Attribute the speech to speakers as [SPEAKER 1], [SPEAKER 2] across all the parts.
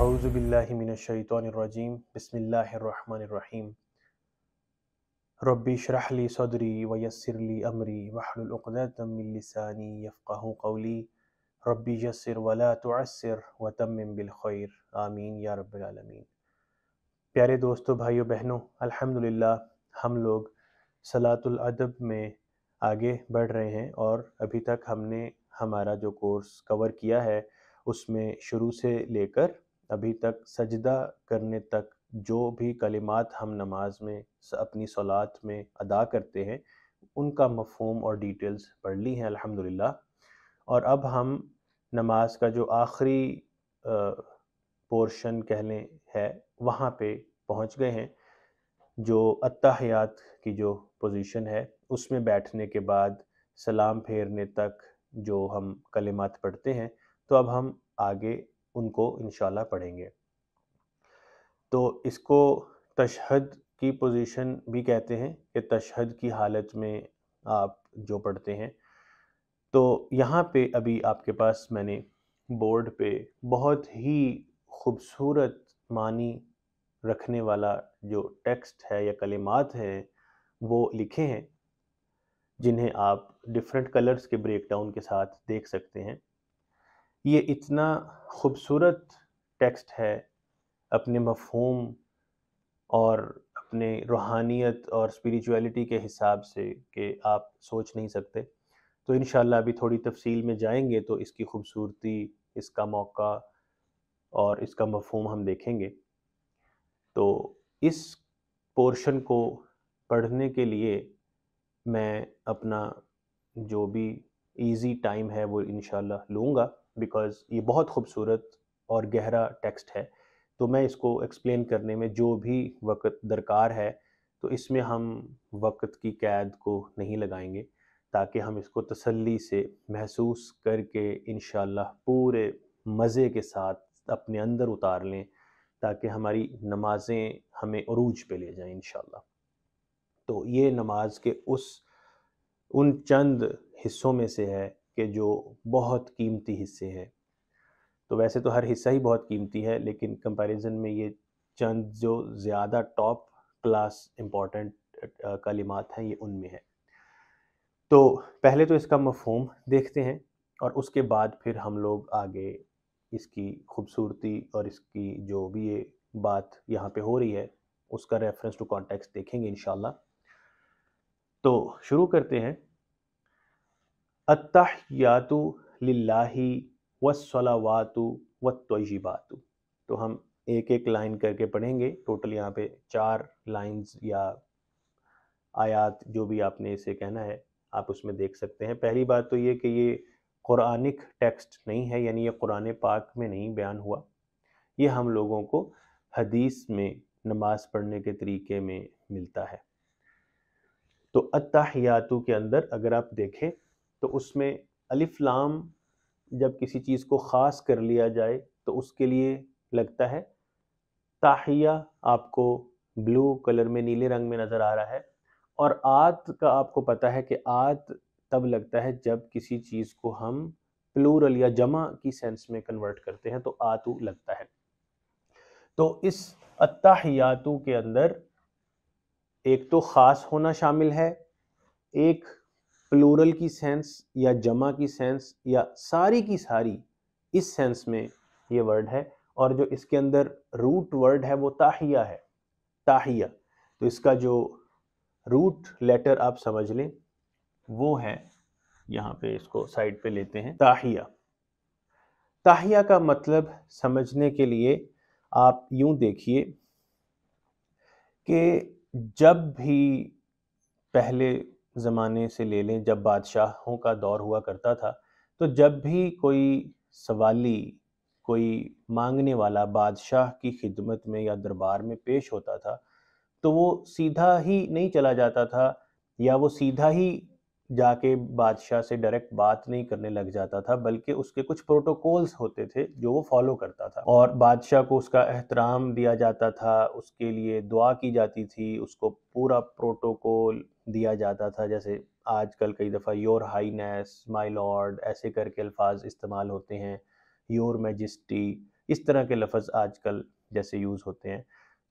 [SPEAKER 1] اعوذ باللہ من الشیطان الرجیم بسم اللہ الرحمن الرحیم ربی اشرح لی صدری ویسر لی امری واحلل عقدۃ من لسانی یفقہوا قولی ربی یسر ولا تعسر وتمم بالخیر آمین یا رب العالمین۔ پیارے دوستو، بھائیو بہنوں، الحمدللہ ہم لوگ صلاۃ الادب میں آگے بڑھ رہے ہیں اور ابھی تک ہم نے ہمارا جو کورس کور کیا ہے اس میں شروع سے لے کر ابھی تک سجدہ کرنے تک جو بھی کلمات ہم نماز میں اپنی صلات میں ادا کرتے ہیں ان کا مفہوم اور ڈیٹیلز پڑھ لی ہیں الحمدللہ۔ اور اب ہم نماز کا جو آخری پورشن کہہ لیں ہے وہاں پہ پہنچ گئے ہیں، جو التحیات کی جو پوزیشن ہے اس میں بیٹھنے کے بعد سلام پھیرنے تک جو ہم کلمات پڑھتے ہیں، تو اب ہم آگے ان کو انشاءاللہ پڑھیں گے۔ تو اس کو تشہد کی پوزیشن بھی کہتے ہیں کہ تشہد کی حالت میں آپ جو پڑھتے ہیں۔ تو یہاں پہ ابھی آپ کے پاس میں نے بورڈ پہ بہت ہی خوبصورت معنی رکھنے والا جو ٹیکسٹ ہے یا کلمات ہیں وہ لکھے ہیں، جنہیں آپ ڈیفرنٹ کلرز کے بریک ڈاؤن کے ساتھ دیکھ سکتے ہیں۔ یہ اتنا خوبصورت ٹیکسٹ ہے اپنے مفہوم اور اپنے روحانیت اور اسپریچویلٹی کے حساب سے کہ آپ سوچ نہیں سکتے۔ تو انشاءاللہ ابھی تھوڑی تفصیل میں جائیں گے تو اس کی خوبصورتی، اس کا موقع اور اس کا مفہوم ہم دیکھیں گے۔ تو اس پورشن کو پڑھنے کے لیے میں اپنا جو بھی ایزی ٹائم ہے وہ انشاءاللہ لوں گا، بیکاز یہ بہت خوبصورت اور گہرا ٹیکسٹ ہے۔ تو میں اس کو ایکسپلین کرنے میں جو بھی وقت درکار ہے تو اس میں ہم وقت کی قید کو نہیں لگائیں گے، تاکہ ہم اس کو تسلی سے محسوس کر کے انشاءاللہ پورے مزے کے ساتھ اپنے اندر اتار لیں، تاکہ ہماری نمازیں ہمیں عروج پہ لے جائیں انشاءاللہ۔ تو یہ نماز کے ان چند حصوں میں سے ہے کہ جو بہت قیمتی حصے ہیں۔ تو ویسے تو ہر حصہ ہی بہت قیمتی ہے، لیکن کمپیریزن میں یہ چند جو زیادہ ٹاپ کلاس امپورٹنٹ کلمات ہیں یہ ان میں ہے۔ تو پہلے تو اس کا مفہوم دیکھتے ہیں اور اس کے بعد پھر ہم لوگ آگے اس کی خوبصورتی اور اس کی جو بھی یہ بات یہاں پہ ہو رہی ہے اس کا ریفرنس ٹو کانٹیکسٹ دیکھیں گے انشاءاللہ۔ تو شروع کرتے ہیں۔ التحیات للہ والصلوات والطیبات۔ تو ہم ایک ایک لائن کر کے پڑھیں گے۔ ٹوٹل یہاں پہ 4 لائنز یا آیات جو بھی آپ نے اسے کہنا ہے آپ اس میں دیکھ سکتے ہیں۔ پہلی بات تو یہ کہ یہ قرآنک ٹیکسٹ نہیں ہے، یعنی یہ قرآن پاک میں نہیں بیان ہوا، یہ ہم لوگوں کو حدیث میں نماز پڑھنے کے طریقے میں ملتا ہے۔ تو التحیات کے اندر اگر آپ دیکھیں تو اس میں الف لام جب کسی چیز کو خاص کر لیا جائے تو اس کے لیے لگتا ہے۔ تاحیہ آپ کو بلو کلر میں، نیلے رنگ میں نظر آ رہا ہے، اور آت کا آپ کو پتہ ہے کہ آت تب لگتا ہے جب کسی چیز کو ہم پلورل یا جمع کی سینس میں کنورٹ کرتے ہیں تو آتو لگتا ہے۔ تو اس التحیات کے اندر ایک تو خاص ہونا شامل ہے، ایک پلورل کی سینس یا جمع کی سینس یا ساری کی ساری اس سینس میں یہ ورڈ ہے، اور جو اس کے اندر روٹ ورڈ ہے وہ تاحیہ ہے۔ تاحیہ، تو اس کا جو روٹ لیٹر آپ سمجھ لیں وہ ہے، یہاں پہ اس کو سائڈ پہ لیتے ہیں، تاحیہ۔ تاحیہ کا مطلب سمجھنے کے لیے آپ یوں دیکھیے کہ جب بھی پہلے زمانے سے لے لیں، جب بادشاہوں کا دور ہوا کرتا تھا، تو جب بھی کوئی سوالی، کوئی مانگنے والا بادشاہ کی خدمت میں یا دربار میں پیش ہوتا تھا تو وہ سیدھا ہی نہیں چلا جاتا تھا، یا وہ سیدھا ہی جا کے بادشاہ سے ڈائریکٹ بات نہیں کرنے لگ جاتا تھا، بلکہ اس کے کچھ پروٹوکولز ہوتے تھے جو وہ فالو کرتا تھا، اور بادشاہ کو اس کا احترام دیا جاتا تھا، اس کے لیے دعا کی جاتی تھی، اس کو پورا پروٹوکول دیا جاتا تھا۔ جیسے آج کل کئی دفعہ یور ہائینس، مائی لارڈ ایسے کر کے الفاظ استعمال ہوتے ہیں، یور میجسٹی، اس طرح کے لفظ آج کل جیسے یوز ہوتے ہیں.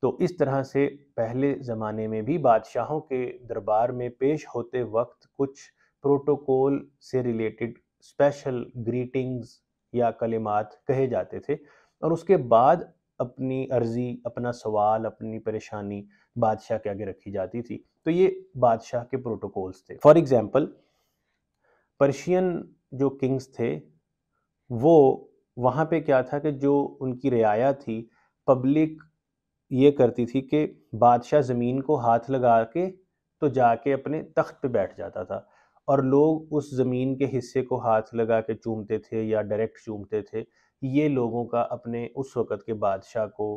[SPEAKER 1] تو اس طرح سے پہلے زمانے میں بھی بادشاہوں کے دربار میں پیش ہوتے وقت کچھ پروٹوکول سے ریلیٹڈ اسپیشل گریٹنگز یا کلمات کہے جاتے تھے، اور اس کے بعد اپنی عرضی، اپنا سوال، اپنی پریشانی بادشاہ کے آگے رکھی جاتی تھی. تو یہ بادشاہ کے پروٹوکولز تھے. فار ایگزامپل، پرشین جو کنگز تھے وہ وہاں پہ کیا تھا کہ جو ان کی رعایا تھی، پبلک یہ کرتی تھی کہ بادشاہ زمین کو ہاتھ لگا کے تو جا کے اپنے تخت پہ بیٹھ جاتا تھا، اور لوگ اس زمین کے حصے کو ہاتھ لگا کے چومتے تھے یا ڈائریکٹ چومتے تھے. یہ لوگوں کا اپنے اس وقت کے بادشاہ کو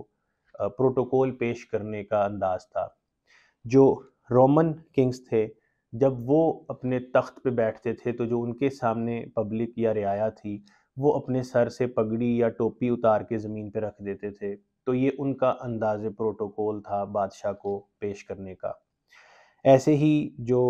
[SPEAKER 1] پروٹوکول پیش کرنے کا انداز تھا. جو رومن کنگز تھے، جب وہ اپنے تخت پہ بیٹھتے تھے تو جو ان کے سامنے پبلک یا رعایا تھی وہ اپنے سر سے پگڑی یا ٹوپی اتار کے زمین پہ رکھ دیتے تھے. تو یہ ان کا انداز پروٹوکول تھا بادشاہ کو پیش کرنے کا. ایسے ہی جو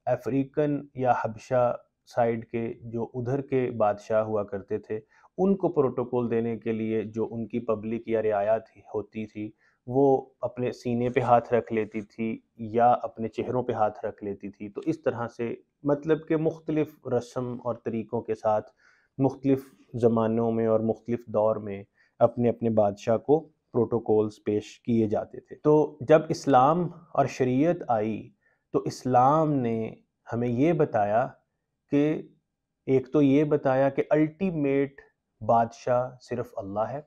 [SPEAKER 1] افریقن یا حبشہ سائیڈ کے جو ادھر کے بادشاہ ہوا کرتے تھے، ان کو پروٹوکول دینے کے لیے جو ان کی پبلک یا رعایا ہوتی تھی وہ اپنے سینے پہ ہاتھ رکھ لیتی تھی یا اپنے چہروں پہ ہاتھ رکھ لیتی تھی. تو اس طرح سے مطلب کہ مختلف رسم اور طریقوں کے ساتھ مختلف زمانوں میں اور مختلف دور میں اپنے اپنے بادشاہ کو پروٹوکولز پیش کیے جاتے تھے. تو جب اسلام اور شریعت آئی تو اسلام نے ہمیں یہ بتایا کہ ایک تو یہ بتایا کہ الٹیمیٹ بادشاہ صرف اللہ ہے،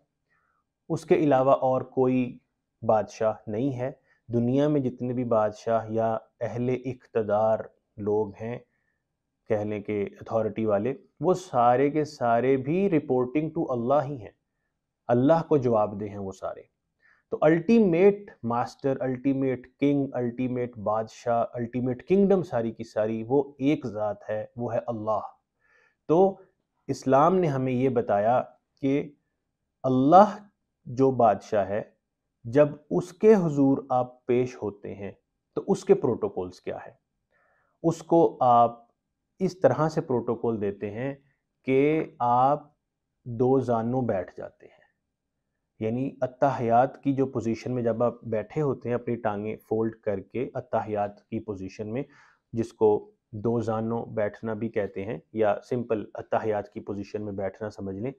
[SPEAKER 1] اس کے علاوہ اور کوئی بادشاہ نہیں ہے. دنیا میں جتنے بھی بادشاہ یا اہل اقتدار لوگ ہیں، کہہ لیں کہ اتھارٹی والے، وہ سارے کے سارے بھی رپورٹنگ ٹو اللہ ہی ہیں، اللہ کو جواب دہ ہیں وہ سارے. تو ultimate master, ultimate king, ultimate بادشاہ، الٹیمیٹ کنگڈم ساری کی ساری وہ ایک ذات ہے، وہ ہے اللہ. تو اسلام نے ہمیں یہ بتایا کہ اللہ جو بادشاہ ہے، جب اس کے حضور آپ پیش ہوتے ہیں تو اس کے پروٹوکولز کیا ہے. اس کو آپ اس طرح سے پروٹوکول دیتے ہیں کہ آپ دو زانوں بیٹھ جاتے ہیں، یعنی اتحیات کی جو پوزیشن میں جب آپ بیٹھے ہوتے ہیں اپنی ٹانگیں فولڈ کر کے اتحیات کی پوزیشن میں، جس کو دو زانوں بیٹھنا بھی کہتے ہیں یا سمپل اتحیات کی پوزیشن میں بیٹھنا سمجھ لیں،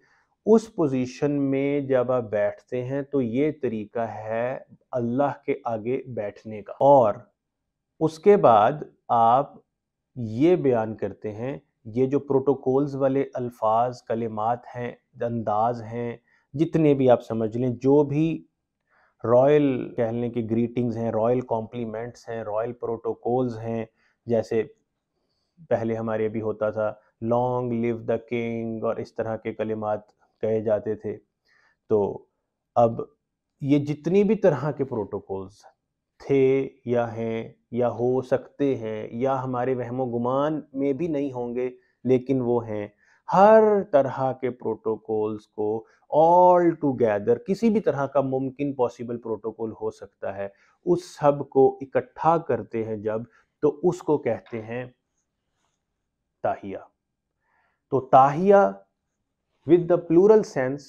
[SPEAKER 1] اس پوزیشن میں جب آپ بیٹھتے ہیں تو یہ طریقہ ہے اللہ کے آگے بیٹھنے کا. اور اس کے بعد آپ یہ بیان کرتے ہیں، یہ جو پروٹوکولز والے الفاظ، کلمات ہیں، انداز ہیں، جتنے بھی آپ سمجھ لیں، جو بھی رائل کہہ لیں کہ گریٹنگز ہیں، رائل کمپلیمنٹس ہیں، رائل پروٹوکولز ہیں، جیسے پہلے ہمارے بھی ہوتا تھا لانگ لیو دا کنگ اور اس طرح کے کلمات کہے جاتے تھے. تو اب یہ جتنی بھی طرح کے پروٹوکولز تھے یا ہیں یا ہو سکتے ہیں یا ہمارے وہم و گمان میں بھی نہیں ہوں گے لیکن وہ ہیں، ہر طرح کے پروٹوکولز کو آل ٹوگیدر، کسی بھی طرح کا ممکن پاسبل پروٹوکول ہو سکتا ہے، اس سب کو اکٹھا کرتے ہیں جب، تو اس کو کہتے ہیں تاہیہ. تو تاہیہ with the plural sense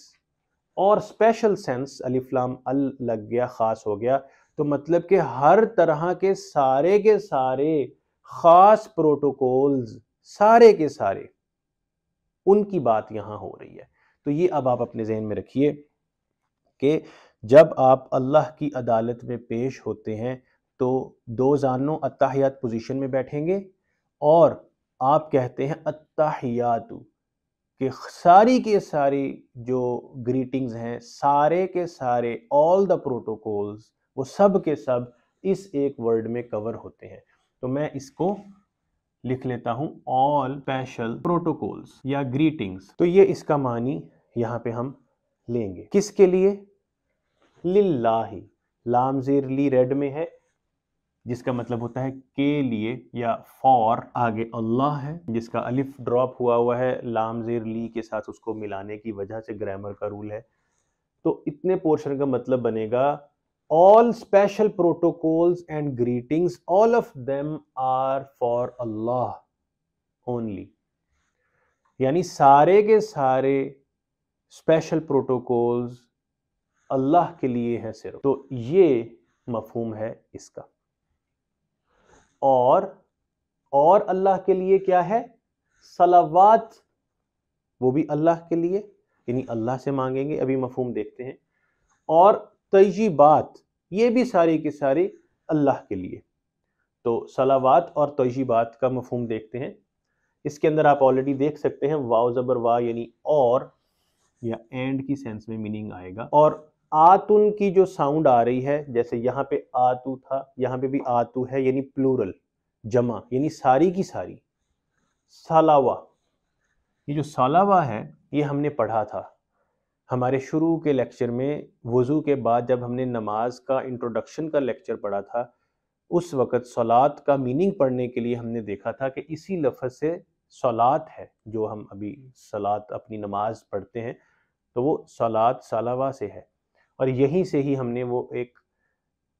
[SPEAKER 1] اور اسپیشل سینس، الف لام ال لگ گیا، خاص ہو گیا، تو مطلب کہ ہر طرح کے سارے خاص پروٹوکولز، سارے کے سارے، ان کی بات یہاں ہو رہی ہے. تو یہ اب آپ اپنے ذہن میں رکھیے کہ جب آپ اللہ کی عدالت میں پیش ہوتے ہیں تو دو زانوں اتحیات پوزیشن میں بیٹھیں گے اور آپ کہتے ہیں اتحیاتو، کہ ساری کے ساری جو گریٹنگز ہیں، سارے کے سارے all the protocols، وہ سب کے سب اس ایک ورڈ میں کور ہوتے ہیں. تو میں اس کو لکھ لیتا ہوں all special protocols یا greetings. تو یہ اس کا معنی یہاں پہ ہم لیں گے. کس کے لیے؟ للہ، لام زیر لی ریڈ میں ہے، جس کا مطلب ہوتا ہے کے لیے، یا فار آگے اللہ ہے جس کا الف ڈراپ ہوا ہے لام زیر لی کے ساتھ، اس کو ملانے کی وجہ سے گرامر کا رول ہے. تو اتنے پورشن کا مطلب بنے گا all special protocols and greetings, all of them are for Allah only. یعنی سارے کے سارے اسپیشل پروٹوکولز اللہ کے لیے ہیں صرف. تو یہ مفہوم ہے اس کا. اور اللہ کے لیے کیا ہے؟ صلوات، وہ بھی اللہ کے لیے، یعنی اللہ سے مانگیں گے. ابھی مفہوم دیکھتے ہیں. اور طیبات، یہ بھی ساری کی ساری اللہ کے لیے. تو صلوات اور طیبات کا مفہوم دیکھتے ہیں. اس کے اندر آپ آلریڈی دیکھ سکتے ہیں واو زبر وا یعنی اور یا اینڈ کی سینس میں میننگ آئے گا. اور آتن کی جو ساؤنڈ آ رہی ہے، جیسے یہاں پہ آتو تھا، یہاں پہ بھی آتو ہے، یعنی پلورل، جمع، یعنی ساری کی ساری. سالاوا، یہ جو سالاوا ہے یہ ہم نے پڑھا تھا ہمارے شروع کے لیکچر میں. وضو کے بعد جب ہم نے نماز کا انٹروڈکشن کا لیکچر پڑھا تھا، اس وقت صلات کا میننگ پڑھنے کے لیے ہم نے دیکھا تھا کہ اسی لفظ سے صلات ہے، جو ہم ابھی صلات اپنی نماز پڑھتے ہیں تو وہ صلات سالاوا سے ہے. اور یہیں سے ہی ہم نے وہ ایک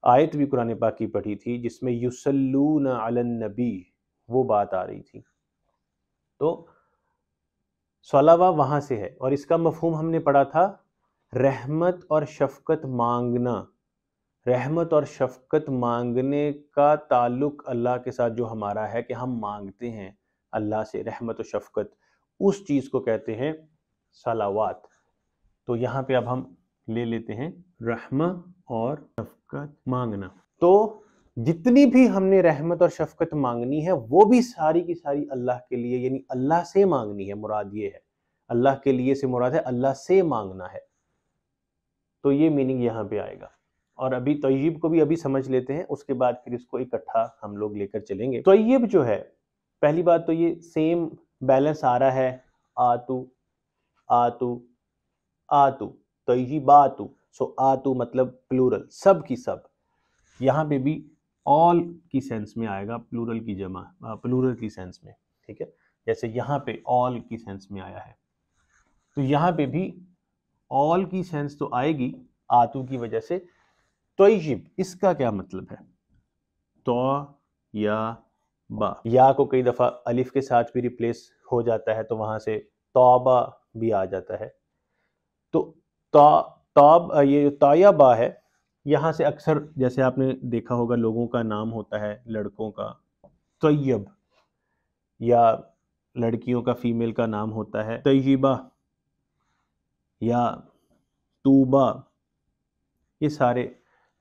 [SPEAKER 1] آیت بھی قرآن پاک کی پڑھی تھی جس میں یصلون علی النبی، وہ بات آ رہی تھی. تو صلوا وہاں سے ہے. اور اس کا مفہوم ہم نے پڑھا تھا رحمت اور شفقت مانگنا. رحمت اور شفقت مانگنے کا تعلق اللہ کے ساتھ جو ہمارا ہے کہ ہم مانگتے ہیں اللہ سے رحمت و شفقت، اس چیز کو کہتے ہیں صلوات. تو یہاں پہ اب ہم لے لیتے ہیں رحمہ اور شفقت مانگنا. تو جتنی بھی ہم نے رحمت اور شفقت مانگنی ہے وہ بھی ساری کی ساری اللہ کے لیے، یعنی اللہ سے مانگنی ہے. مراد یہ ہے، اللہ کے لیے سے مراد ہے اللہ سے مانگنا ہے. تو یہ میننگ یہاں پہ آئے گا. اور ابھی طیب کو بھی ابھی سمجھ لیتے ہیں، اس کے بعد پھر اس کو اکٹھا ہم لوگ لے کر چلیں گے. طیب جو ہے، پہلی بات تو یہ سیم بیلنس آ رہا ہے، آتو آتو آتو، طیباتو. سو آتو مطلب پلورل، سب کی سب. یہاں پہ بھی آل کی سینس میں آئے گا، پلورل کی جمع، پلورل کی سینس میں. ٹھیک ہے، جیسے یہاں پہ آل کی سینس میں آیا ہے تو یہاں پہ بھی آل کی سینس تو آئے گی آتو کی وجہ سے. طیب، اس کا کیا مطلب ہے؟ تو یا با، یا کو کئی دفعہ الف کے ساتھ بھی ریپلیس ہو جاتا ہے تو وہاں سے توبہ بھی آ جاتا ہے. تو یہ جو تا یا با ہے، یہاں سے اکثر جیسے آپ نے دیکھا ہوگا لوگوں کا نام ہوتا ہے لڑکوں کا طیب، یا لڑکیوں کا فیمیل کا نام ہوتا ہے طیبہ یا توبہ. یہ سارے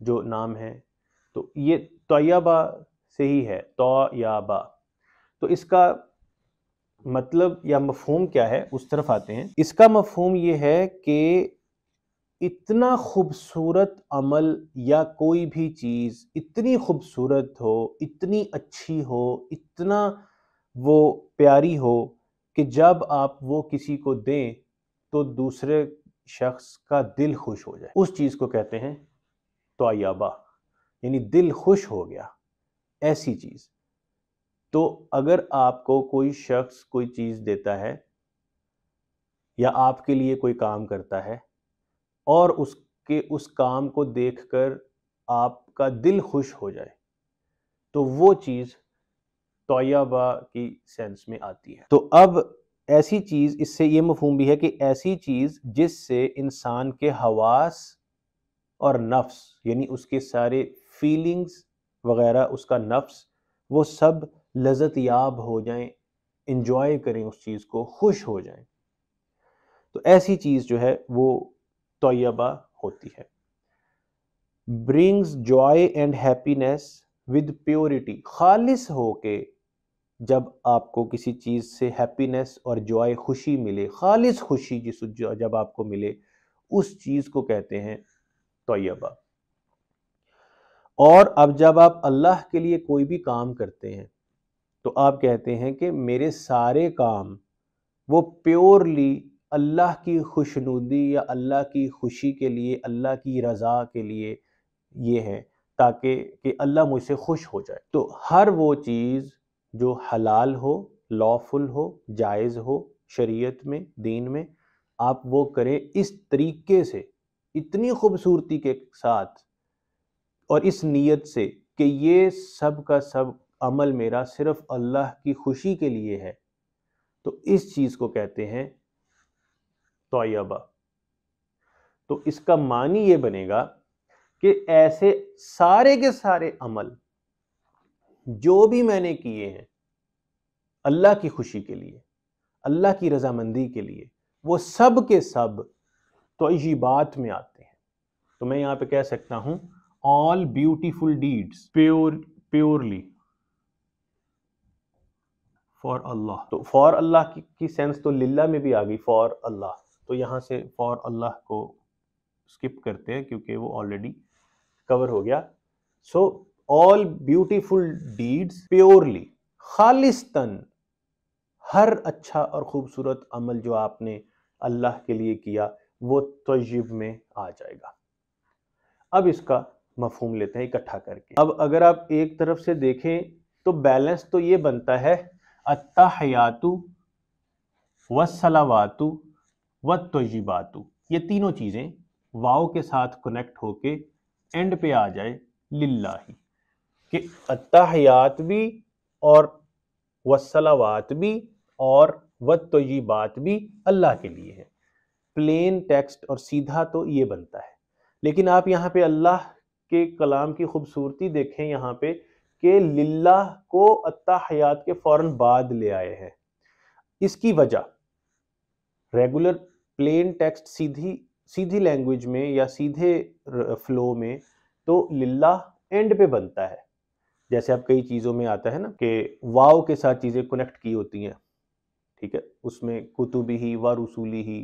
[SPEAKER 1] جو نام ہیں تو یہ طیبہ سے ہی ہے، تو یا با. تو اس کا مطلب یا مفہوم کیا ہے، اس طرف آتے ہیں. اس کا مفہوم یہ ہے کہ اتنا خوبصورت عمل یا کوئی بھی چیز اتنی خوبصورت ہو، اتنی اچھی ہو، اتنا وہ پیاری ہو کہ جب آپ وہ کسی کو دیں تو دوسرے شخص کا دل خوش ہو جائے. اس چیز کو کہتے ہیں طیبہ، یعنی دل خوش ہو گیا ایسی چیز. تو اگر آپ کو کوئی شخص کوئی چیز دیتا ہے یا آپ کے لیے کوئی کام کرتا ہے اور اس کام کو دیکھ کر آپ کا دل خوش ہو جائے تو وہ چیز طیبہ کی سینس میں آتی ہے. تو اب ایسی چیز، اس سے یہ مفہوم بھی ہے کہ ایسی چیز جس سے انسان کے حواس اور نفس، یعنی اس کے سارے فیلنگز وغیرہ، اس کا نفس، وہ سب لذت یاب ہو جائیں، انجوائے کریں اس چیز کو، خوش ہو جائیں. تو ایسی چیز جو ہے وہ طیبہ ہوتی ہے. Brings joy and happiness with purity, خالص ہو کے جب آپ کو کسی چیز سے ہیپینیس اور جوائے، خوشی ملے، خالص خوشی جب آپ کو ملے، اس چیز کو کہتے ہیں طیبہ. اور اب جب آپ اللہ کے لیے کوئی بھی کام کرتے ہیں تو آپ کہتے ہیں کہ میرے سارے کام وہ پیورلی اللہ کی خوشنودی یا اللہ کی خوشی کے لیے، اللہ کی رضا کے لیے یہ ہے، تاکہ کہ اللہ مجھ سے خوش ہو جائے. تو ہر وہ چیز جو حلال ہو، لافل ہو، جائز ہو شریعت میں، دین میں، آپ وہ کریں اس طریقے سے، اتنی خوبصورتی کے ساتھ اور اس نیت سے کہ یہ سب کا سب عمل میرا صرف اللہ کی خوشی کے لیے ہے. تو اس چیز کو کہتے ہیں طیبہ. تو اس کا معنی یہ بنے گا کہ ایسے سارے کے سارے عمل جو بھی میں نے کیے ہیں اللہ کی خوشی کے لیے، اللہ کی رضامندی کے لیے، وہ سب کے سب طیبات میں آتے ہیں۔ تو میں یہاں پہ کہہ سکتا ہوں all beautiful deeds purely for اللہ۔ تو for اللہ کی سینس تو للہ میں بھی آ گئی، for اللہ، تو یہاں سے for اللہ کو سکپ کرتے ہیں کیونکہ وہ آلریڈی کور ہو گیا۔ سو all beautiful deeds purely، خالصتاً ہر اچھا اور خوبصورت عمل جو آپ نے اللہ کے لیے کیا وہ طیب میں آ جائے گا۔ اب اس کا مفہوم لیتے ہیں اکٹھا کر کے۔ اب اگر آپ ایک طرف سے دیکھیں تو بیلنس تو یہ بنتا ہے التحیات والصلوات والطیبات، یہ تینوں چیزیں واو کے ساتھ کنیکٹ ہو کے اینڈ پہ آ جائے للہ، کہ التحیات بھی اور والصلوات بھی اور والطیبات بھی اللہ کے لیے ہے۔ پلین ٹیکسٹ اور سیدھا تو یہ بنتا ہے، لیکن آپ یہاں پہ اللہ کے کلام کی خوبصورتی دیکھیں یہاں پہ کہ للہ کو التحیات کے فوراً بعد لے آئے ہیں۔ اس کی وجہ ریگولر پلین ٹیکسٹ سیدھی لینگویج میں یا سیدھے فلو میں تو للہ اینڈ پہ بنتا ہے، جیسے اب کئی چیزوں میں آتا ہے نا کہ واو کے ساتھ چیزیں کنیکٹ کی ہوتی ہیں، ٹھیک ہے، اس میں کتبہ و رسولہ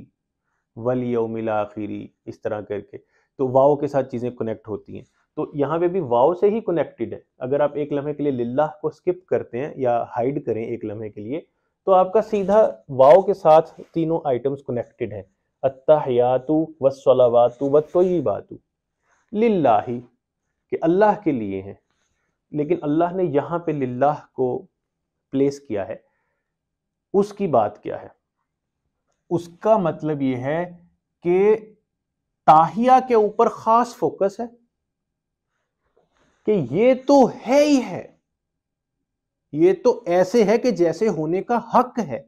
[SPEAKER 1] والیوم الآخر، اس طرح کر کے تو واو کے ساتھ چیزیں کنیکٹ ہوتی ہیں، تو یہاں پہ بھی واو سے ہی کنیکٹڈ ہے۔ اگر آپ ایک لمحے کے لیے للہ کو سکپ کرتے ہیں یا ہائیڈ کریں ایک لمحے کے لیے تو آپ کا سیدھا واو کے ساتھ تینوں آئٹمز کنیکٹڈ ہیں، التحیات والصلوات والطیبات للہ، کہ اللہ کے لیے ہیں۔ لیکن اللہ نے یہاں پہ للہ کو پلیس کیا ہے، اس کی بات کیا ہے؟ اس کا مطلب یہ ہے کہ تاہیہ کے اوپر خاص فوکس ہے کہ یہ تو ہے ہی ہے، یہ تو ایسے ہے کہ جیسے ہونے کا حق ہے،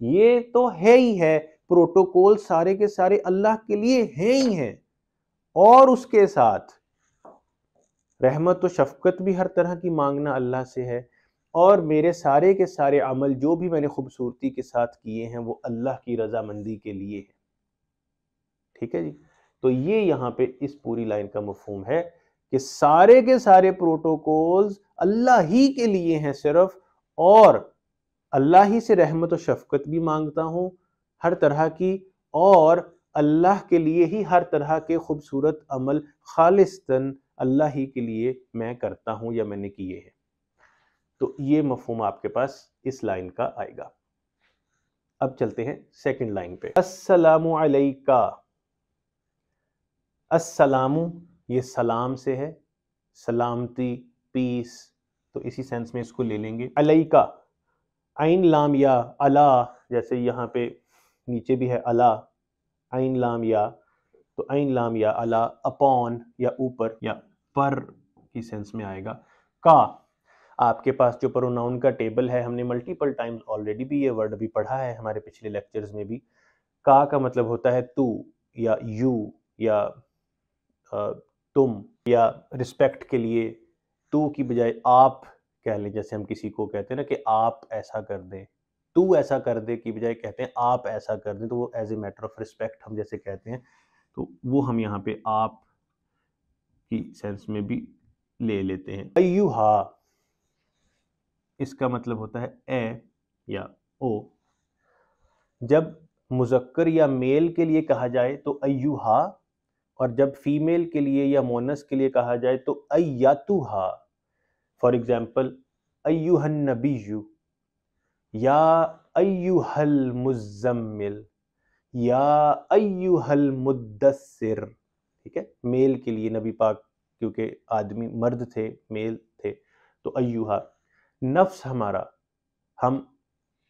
[SPEAKER 1] یہ تو ہے ہی ہے، پروٹوکول سارے کے سارے اللہ کے لیے ہیں ہی ہیں، اور اس کے ساتھ رحمت و شفقت بھی ہر طرح کی مانگنا اللہ سے ہے، اور میرے سارے کے سارے عمل جو بھی میں نے خوبصورتی کے ساتھ کیے ہیں وہ اللہ کی رضامندی کے لیے ہیں۔ ٹھیک ہے جی، تو یہ یہاں پہ اس پوری لائن کا مفہوم ہے کہ سارے کے سارے پروٹوکولز اللہ ہی کے لیے ہیں صرف، اور اللہ ہی سے رحمت و شفقت بھی مانگتا ہوں ہر طرح کی، اور اللہ کے لیے ہی ہر طرح کے خوبصورت عمل خالصتاً اللہ ہی کے لیے میں کرتا ہوں یا میں نے کیے ہیں۔ تو یہ مفہوم آپ کے پاس اس لائن کا آئے گا۔ اب چلتے ہیں سیکنڈ لائن پہ، السلام علیکہ۔ السلام یہ سلام سے ہے، سلامتی، پیس، تو اسی سینس میں اس کو لے لیں گے۔ علیکہ، عین لام یا، علا، جیسے یہاں پہ نیچے بھی ہے علا، عین لام یا، تو عین لام یا علا، اپون یا اوپر یا پر کی سینس میں آئے گا۔ کا، آپ کے پاس جو پروناؤن کا ٹیبل ہے، ہم نے ملٹیپل ٹائمز آلریڈی بھی یہ ورڈ ابھی پڑھا ہے ہمارے پچھلے لیکچرز میں بھی۔ کا مطلب ہوتا ہے تو یا یو یا تم، یا رسپیکٹ کے لیے تو کی بجائے آپ کہہ لیں، جیسے ہم کسی کو کہتے ہیں نا کہ آپ ایسا کر دیں، تو ایسا کر دے کی بجائے کہتے ہیں آپ ایسا کر دیں، تو وہ as a matter of respect ہم جیسے کہتے ہیں، تو وہ ہم یہاں پہ آپ کی سینس میں بھی لے لیتے ہیں۔ ایہا، اس کا مطلب ہوتا ہے اے یا او۔ جب مذکر یا میل کے لیے کہا جائے تو ایہا، اور جب فیمیل کے لیے یا مونس کے لیے کہا جائے تو ایتھا۔ فار ایگزامپل ایہا النبی، یا ایہا المزمل، یا ایہا المدثر، ٹھیک ہے، میل کے لیے نبی پاک کیونکہ آدمی مرد تھے، میل تھے، تو ایہا۔ نفس ہمارا، ہم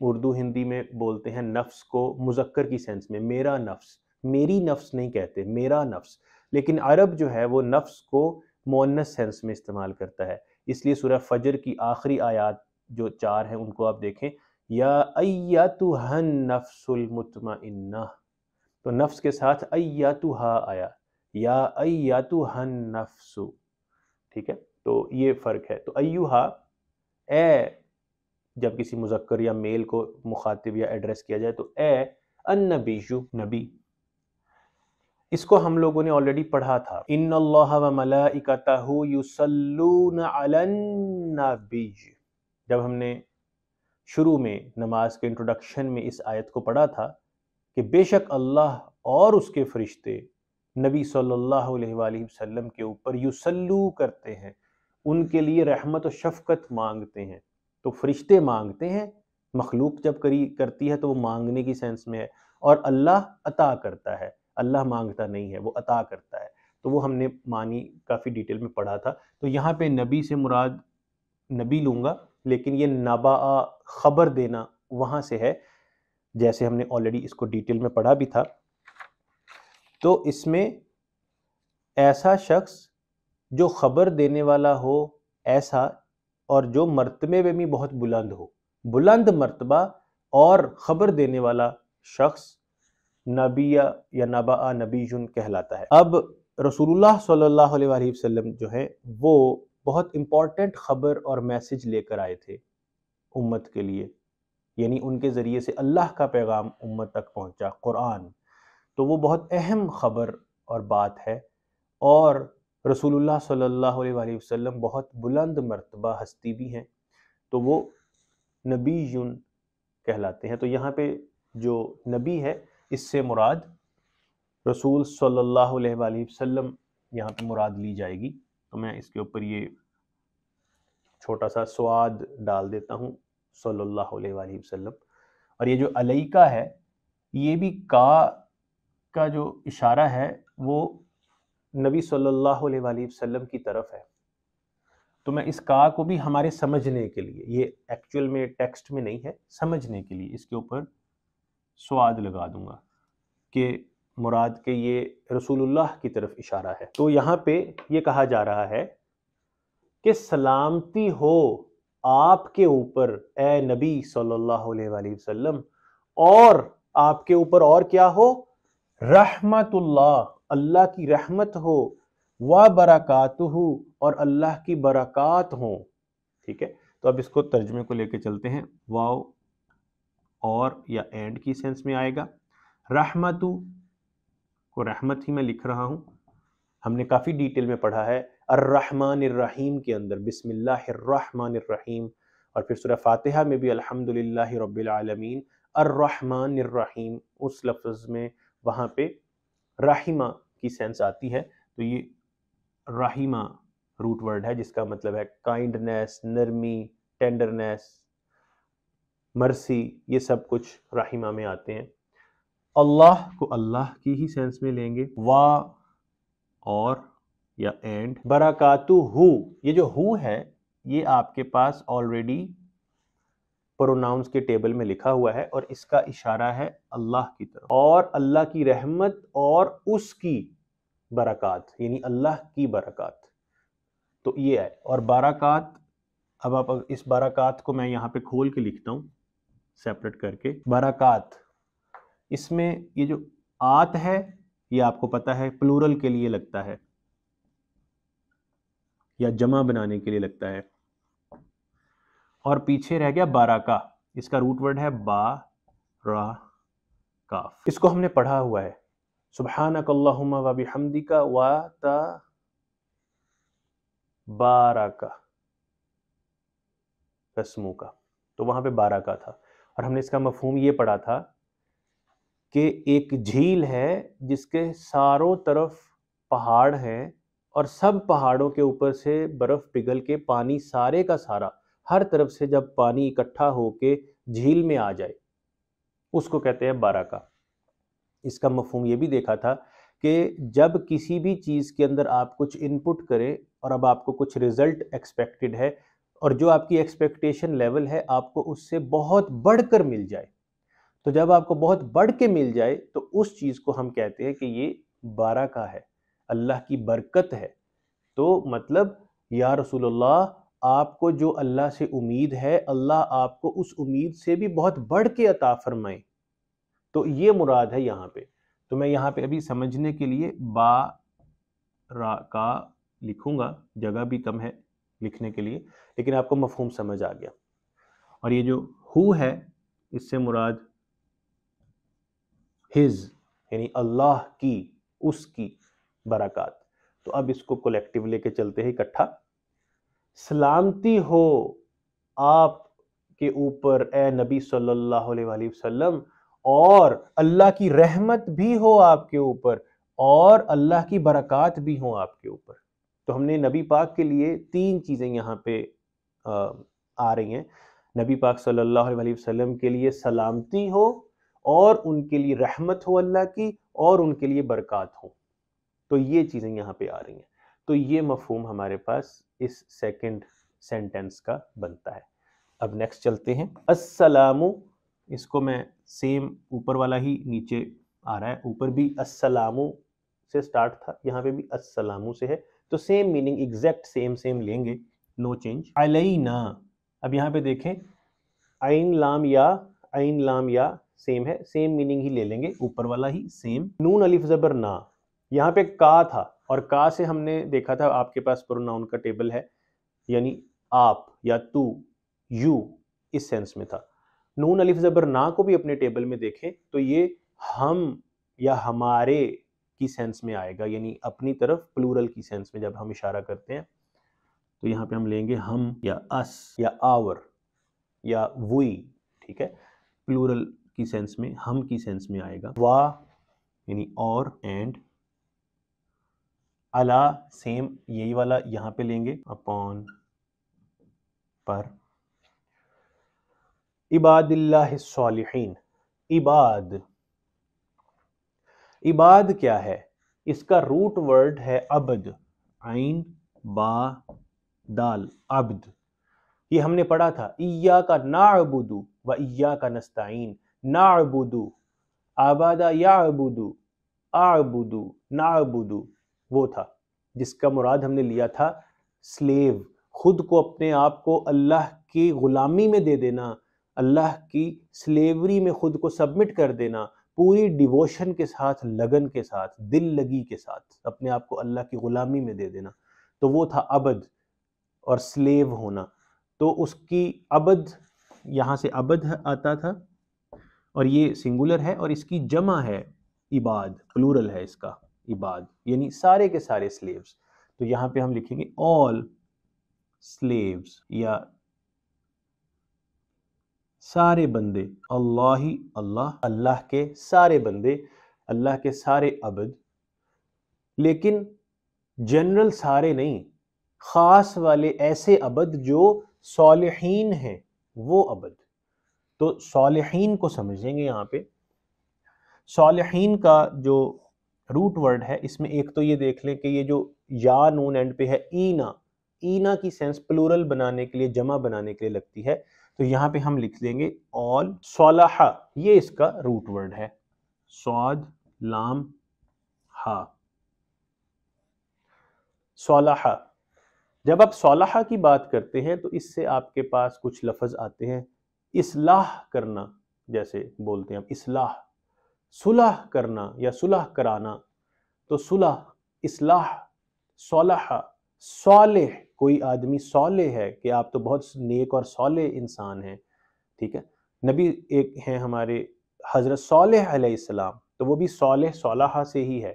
[SPEAKER 1] اردو ہندی میں بولتے ہیں نفس کو مذکر کی سینس میں، میرا نفس، میری نفس نہیں کہتے، میرا نفس، لیکن عرب جو ہے وہ نفس کو مؤنث سینس میں استعمال کرتا ہے، اس لیے سورہ فجر کی آخری آیات جو 4 ہیں ان کو آپ دیکھیں، یا ایتھا النفس المطمئنہ، تو نفس کے ساتھ ایتھا آیا، یا ایتھا النفس، ٹھیک ہے، تو یہ فرق ہے۔ تو ایھا، اے، جب کسی مذکر یا میل کو مخاطب یا ایڈریس کیا جائے تو اے النبی، نبی۔ اس کو ہم لوگوں نے آلریڈی پڑھا تھا، ان اللہ و ملائکتہ یصلون علی النبی، جب ہم نے شروع میں نماز کے انٹروڈکشن میں اس آیت کو پڑھا تھا کہ بے شک اللہ اور اس کے فرشتے نبی صلی اللہ علیہ وآلہ وسلم کے اوپر یصلو کرتے ہیں، ان کے لیے رحمت و شفقت مانگتے ہیں۔ تو فرشتے مانگتے ہیں، مخلوق جب کرتی ہے تو وہ مانگنے کی سینس میں ہے، اور اللہ عطا کرتا ہے، اللہ مانگتا نہیں ہے، وہ عطا کرتا ہے۔ تو وہ ہم نے معنی کافی ڈیٹیل میں پڑھا تھا۔ تو یہاں پہ نبی سے مراد نبی لوں گا، لیکن یہ نبا، خبر دینا، وہاں سے ہے، جیسے ہم نے آلریڈی اس کو ڈیٹیل میں پڑھا بھی تھا۔ تو اس میں ایسا شخص جو خبر دینے والا ہو، ایسا، اور جو مرتبے میں بھی بہت بلند ہو، بلند مرتبہ اور خبر دینے والا شخص نبی یا نبا، نبی کہلاتا ہے۔ اب رسول اللہ صلی اللہ علیہ وآلہ وسلم جو ہے وہ بہت امپورٹنٹ خبر اور میسج لے کر آئے تھے امت کے لیے، یعنی ان کے ذریعے سے اللہ کا پیغام امت تک پہنچا، قرآن۔ تو وہ بہت اہم خبر اور بات ہے، اور رسول اللہ صلی اللہ علیہ وآلہ وسلم بہت بلند مرتبہ ہستی بھی ہیں، تو وہ نبی کہلاتے ہیں۔ تو یہاں پہ جو نبی ہے اس سے مراد رسول صلی اللہ علیہ وآلہ وسلم یہاں پہ مراد لی جائے گی۔ تو میں اس کے اوپر یہ چھوٹا سا سواد ڈال دیتا ہوں، صلی اللہ علیہ وآلہ وسلم۔ اور یہ جو علیکہ ہے، یہ بھی کا جو اشارہ ہے وہ نبی صلی اللہ علیہ وآلہ وسلم کی طرف ہے۔ تو میں اس کا کو بھی ہمارے سمجھنے کے لیے، یہ ایکچول میں ٹیکسٹ میں نہیں ہے، سمجھنے کے لیے اس کے اوپر سواد لگا دوں گا کہ مراد کہ یہ رسول اللہ کی طرف اشارہ ہے۔ تو یہاں پہ یہ کہا جا رہا ہے کہ سلامتی ہو آپ کے اوپر اے نبی صلی اللہ علیہ وآلہ وسلم، اور آپ کے اوپر اور کیا ہو؟ رحمت اللہ، اللہ کی رحمت ہو، وبرکاتہ، اور اللہ کی برکات ہوں، ٹھیک ہے۔ تو اب اس کو ترجمے کو لے کے چلتے ہیں۔ واو اور یا اینڈ کی سینس میں آئے گا، رحمت کو رحمت ہی میں لکھ رہا ہوں، ہم نے کافی ڈیٹیل میں پڑھا ہے الرحمن الرحیم کے اندر، بسم اللہ الرحمن الرحیم، اور پھر سورہ فاتحہ میں بھی الحمدللہ رب العالمین الرحمن الرحیم، اس لفظ میں وہاں پہ رحمہ کی سینس آتی ہے۔ تو یہ رحمہ روٹ ورڈ ہے جس کا مطلب ہے کائنڈنیس، نرمی، ٹینڈرنیس، مرسی، یہ سب کچھ رحمہ میں آتے ہیں۔ اللہ کو اللہ کی ہی سینس میں لیں گے، وا اور یا اینڈ، برکاتہ ہو، یہ جو ہو ہے یہ آپ کے پاس آلریڈی پروناؤنس کے ٹیبل میں لکھا ہوا ہے، اور اس کا اشارہ ہے اللہ کی طرف، اور اللہ کی رحمت اور اس کی برکات، یعنی اللہ کی برکات۔ تو یہ ہے، اور برکات، اب آپ اس برکات کو میں یہاں پہ کھول کے لکھتا ہوں سیپریٹ کر کے، برکات، اس میں یہ جو آت ہے یہ آپ کو پتہ ہے پلورل کے لیے لگتا ہے یا جمع بنانے کے لیے لگتا ہے، اور پیچھے رہ گیا بارکہ، اس کا روٹ ورڈ ہے با را کاف، اس کو ہم نے پڑھا ہوا ہے، سبحانک اللہم و بحمدک و تبارک اسمک، تو وہاں پہ بارکہ تھا، اور ہم نے اس کا مفہوم یہ پڑھا تھا کہ ایک جھیل ہے جس کے چاروں طرف پہاڑ ہیں، اور سب پہاڑوں کے اوپر سے برف پگھل کے پانی سارے کا سارا ہر طرف سے جب پانی اکٹھا ہو کے جھیل میں آ جائے، اس کو کہتے ہیں بارکہ۔ اس کا مفہوم یہ بھی دیکھا تھا کہ جب کسی بھی چیز کے اندر آپ کچھ انپٹ کریں اور اب آپ کو کچھ رزلٹ ایکسپیکٹڈ ہے، اور جو آپ کی ایکسپیکٹیشن لیول ہے آپ کو اس سے بہت بڑھ کر مل جائے، تو جب آپ کو بہت بڑھ کے مل جائے تو اس چیز کو ہم کہتے ہیں کہ یہ بارکہ ہے، اللہ کی برکت ہے۔ تو مطلب یا رسول اللہ، آپ کو جو اللہ سے امید ہے، اللہ آپ کو اس امید سے بھی بہت بڑھ کے عطا فرمائے، تو یہ مراد ہے یہاں پہ۔ تو تو میں یہاں پہ ابھی سمجھنے کے لیے با را کا لکھوں گا، جگہ بھی کم ہے لکھنے کے لیے، لیکن آپ کو مفہوم سمجھ آ گیا۔ اور یہ جو ہو ہے اس سے مراد ہز یعنی اللہ کی، اس کی برکات۔ تو اب اس کو کولیکٹیو لے کے چلتے ہیں اکٹھا۔ سلامتی ہو آپ کے اوپر اے نبی صلی اللہ علیہ وآلہ وسلم، اور اللہ کی رحمت بھی ہو آپ کے اوپر، اور اللہ کی برکات بھی ہوں آپ کے اوپر۔ تو ہم نے نبی پاک کے لیے 3 چیزیں یہاں پہ آ رہی ہیں۔ نبی پاک صلی اللہ علیہ وسلم کے لیے سلامتی ہو، اور ان کے لیے رحمت ہو اللہ کی، اور ان کے لیے برکات ہو۔ تو یہ چیزیں یہاں پہ آ رہی ہیں۔ تو یہ مفہوم ہمارے پاس اس سیکنڈ سینٹنس کا بنتا ہے۔ اب نیکسٹ چلتے ہیں۔ السلام، اس کو میں سیم اوپر والا ہی نیچے آ رہا ہے، اوپر بھی السلام سے سٹارٹ تھا، یہاں پہ بھی السلام سے ہے، تو سیم میننگ ایگزیکٹ سیم لیں گے، نو چینج۔ علینا، اب یہاں پہ دیکھیں عین لام یا سیم ہے، سیم میننگ ہی لے لیں گے، اوپر والا ہی سیم۔ نون الف زبر نا، یہاں پہ کا تھا، اور کا سے ہم نے دیکھا تھا آپ کے پاس پروناؤن کا ٹیبل ہے، یعنی آپ یا تو، یو، اس سینس میں تھا۔ نون الف زبر نا کو بھی اپنے ٹیبل میں دیکھیں تو یہ ہم یا ہمارے کی سینس میں آئے گا، یعنی اپنی طرف پلورل کی سینس میں جب ہم اشارہ کرتے ہیں تو یہاں پہ ہم لیں گے ہم یا اس یا آور یا وی، ٹھیک ہے، پلورل کی سینس میں، ہم کی سینس میں آئے گا۔ وا یعنی اور، اینڈ، علا سیم یہی والا یہاں پہ لیں گے، اپون، پر۔ عباد اللہ الصالحین، عباد کیا ہے؟ اس کا روٹ ورڈ ہے عبد، عین با دال، عبد۔ یہ ہم نے پڑھا تھا ایاک نعبد و ایاک نستعین، نعبد، عبد یعبد، اعبد، نعبد، وہ تھا جس کا مراد ہم نے لیا تھا سلیو، خود کو اپنے آپ کو اللہ کی غلامی میں دے دینا، اللہ کی سلیوری میں خود کو سبمٹ کر دینا، پوری ڈیووشن کے ساتھ، لگن کے ساتھ، دل لگی کے ساتھ اپنے آپ کو اللہ کی غلامی میں دے دینا، تو وہ تھا عبد اور سلیو ہونا۔ تو اس کی عبد، یہاں سے عبد آتا تھا، اور یہ سنگولر ہے، اور اس کی جمع ہے عباد، پلورل ہے اس کا عباد، یعنی سارے کے سارے سلیوز۔ تو یہاں پہ ہم لکھیں گے all slaves یا سارے بندے، اللہ کے سارے بندے، اللہ کے سارے عبد، لیکن جنرل سارے نہیں، خاص والے ایسے عبد جو صالحین ہیں، وہ عبد۔ تو صالحین کو سمجھیں گے یہاں پہ۔ صالحین کا جو روٹ ورڈ ہے، اس میں ایک تو یہ دیکھ لیں کہ یہ جو یا نون اینڈ پہ ہے، اینا کی سینس پلورل بنانے کے لیے، جمع بنانے کے لیے لگتی ہے، تو یہاں پہ ہم لکھ دیں گے all صالح، یہ اس کا روٹ ورڈ ہے، صاد لام ہا، صالح۔ جب آپ صالح کی بات کرتے ہیں تو اس سے آپ کے پاس کچھ لفظ آتے ہیں، اصلاح کرنا، جیسے بولتے ہیں ہم اصلاح، صلح کرنا یا صلح کرانا، تو صلح، اصلاح، صالح، صالح، کوئی آدمی صالح ہے کہ آپ تو بہت نیک اور صالح انسان ہیں، ٹھیک ہے۔ نبی ایک ہیں ہمارے حضرت صالح علیہ السلام، تو وہ بھی صالح، صالحہ سے ہی ہے۔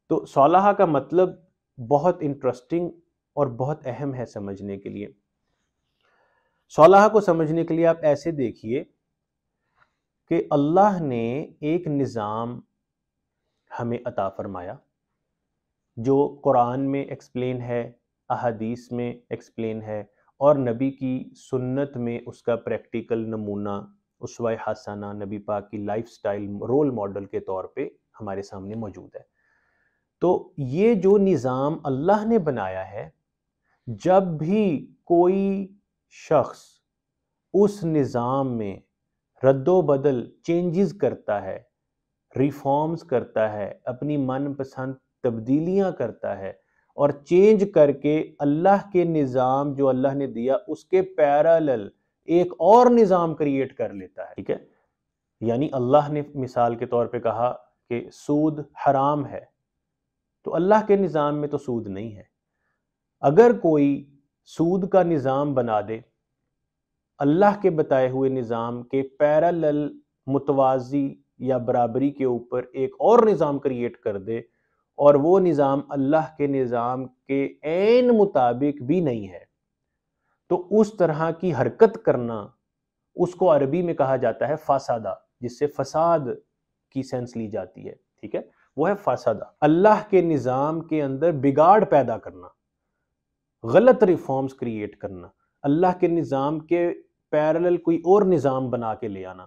[SPEAKER 1] تو صالحہ کا مطلب بہت انٹرسٹنگ اور بہت اہم ہے سمجھنے کے لیے۔ صالحہ کو سمجھنے کے لیے آپ ایسے دیکھیے کہ اللہ نے ایک نظام ہمیں عطا فرمایا جو قرآن میں ایکسپلین ہے، احادیث میں ایکسپلین ہے، اور نبی کی سنت میں اس کا پریکٹیکل نمونہ، اسوہ حسنہ، نبی پاک کی لائف سٹائل رول ماڈل کے طور پہ ہمارے سامنے موجود ہے۔ تو یہ جو نظام اللہ نے بنایا ہے، جب بھی کوئی شخص اس نظام میں رد و بدل، چینجز کرتا ہے، ریفارمز کرتا ہے، اپنی من پسند تبدیلیاں کرتا ہے، اور چینج کر کے اللہ کے نظام جو اللہ نے دیا اس کے پیرالل ایک اور نظام کریٹ کر لیتا ہے، ٹھیک ہے۔ یعنی اللہ نے مثال کے طور پہ کہا کہ سود حرام ہے، تو اللہ کے نظام میں تو سود نہیں ہے۔ اگر کوئی سود کا نظام بنا دے، اللہ کے بتائے ہوئے نظام کے پیرالل، متوازی یا برابری کے اوپر ایک اور نظام کریٹ کر دے، اور وہ نظام اللہ کے نظام کے عین مطابق بھی نہیں ہے، تو اس طرح کی حرکت کرنا، اس کو عربی میں کہا جاتا ہے فاسدہ، جس سے فساد کی سینس لی جاتی ہے، ٹھیک ہے، وہ ہے فاسدہ۔ اللہ کے نظام کے اندر بگاڑ پیدا کرنا، غلط ریفارمز کریٹ کرنا، اللہ کے نظام کے پیرالل کوئی اور نظام بنا کے لے آنا،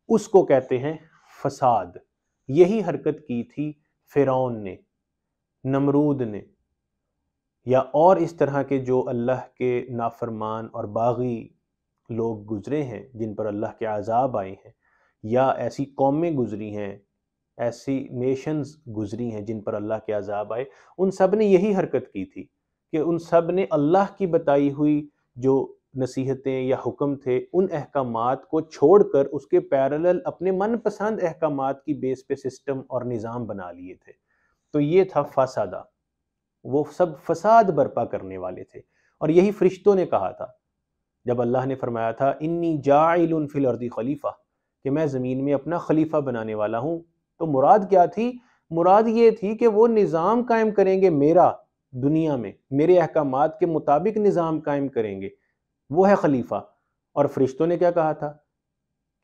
[SPEAKER 1] اس کو کہتے ہیں فساد۔ یہی حرکت کی تھی فرعون نے، نمرود نے، یا اور اس طرح کے جو اللہ کے نافرمان اور باغی لوگ گزرے ہیں جن پر اللہ کے عذاب آئے ہیں، یا ایسی قومیں گزری ہیں، ایسی نیشنز گزری ہیں جن پر اللہ کے عذاب آئے، ان سب نے یہی حرکت کی تھی کہ ان سب نے اللہ کی بتائی ہوئی جو نصیحتیں یا حکم تھے، ان احکامات کو چھوڑ کر اس کے پیرالل اپنے من پسند احکامات کی بیس پہ سسٹم اور نظام بنا لیے تھے۔ تو یہ تھا فسادہ، وہ سب فساد برپا کرنے والے تھے۔ اور یہی فرشتوں نے کہا تھا جب اللہ نے فرمایا تھا انی جاعل فی الارض خلیفہ، کہ میں زمین میں اپنا خلیفہ بنانے والا ہوں، تو مراد کیا تھی؟ مراد یہ تھی کہ وہ نظام قائم کریں گے میرا، دنیا میں میرے احکامات کے مطابق نظام قائم کریں گے، وہ ہے خلیفہ۔ اور فرشتوں نے کیا کہا تھا؟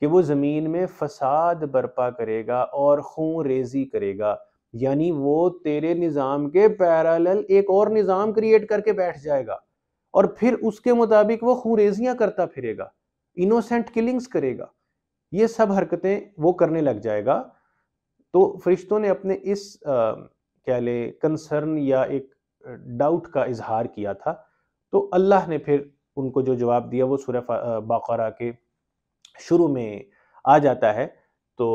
[SPEAKER 1] کہ وہ زمین میں فساد برپا کرے گا اور خون ریزی کرے گا، یعنی وہ تیرے نظام کے پیرالل ایک اور نظام کریٹ کر کے بیٹھ جائے گا، اور پھر اس کے مطابق وہ خون ریزیاں کرتا پھرے گا، انوسینٹ کلنگز کرے گا، یہ سب حرکتیں وہ کرنے لگ جائے گا۔ تو فرشتوں نے اپنے اس کیا لے کنسرن یا ایک ڈاؤٹ کا اظہار کیا تھا، تو اللہ نے پھر ان کو جو جواب دیا وہ سورہ بقرہ کے شروع میں آ جاتا ہے۔ تو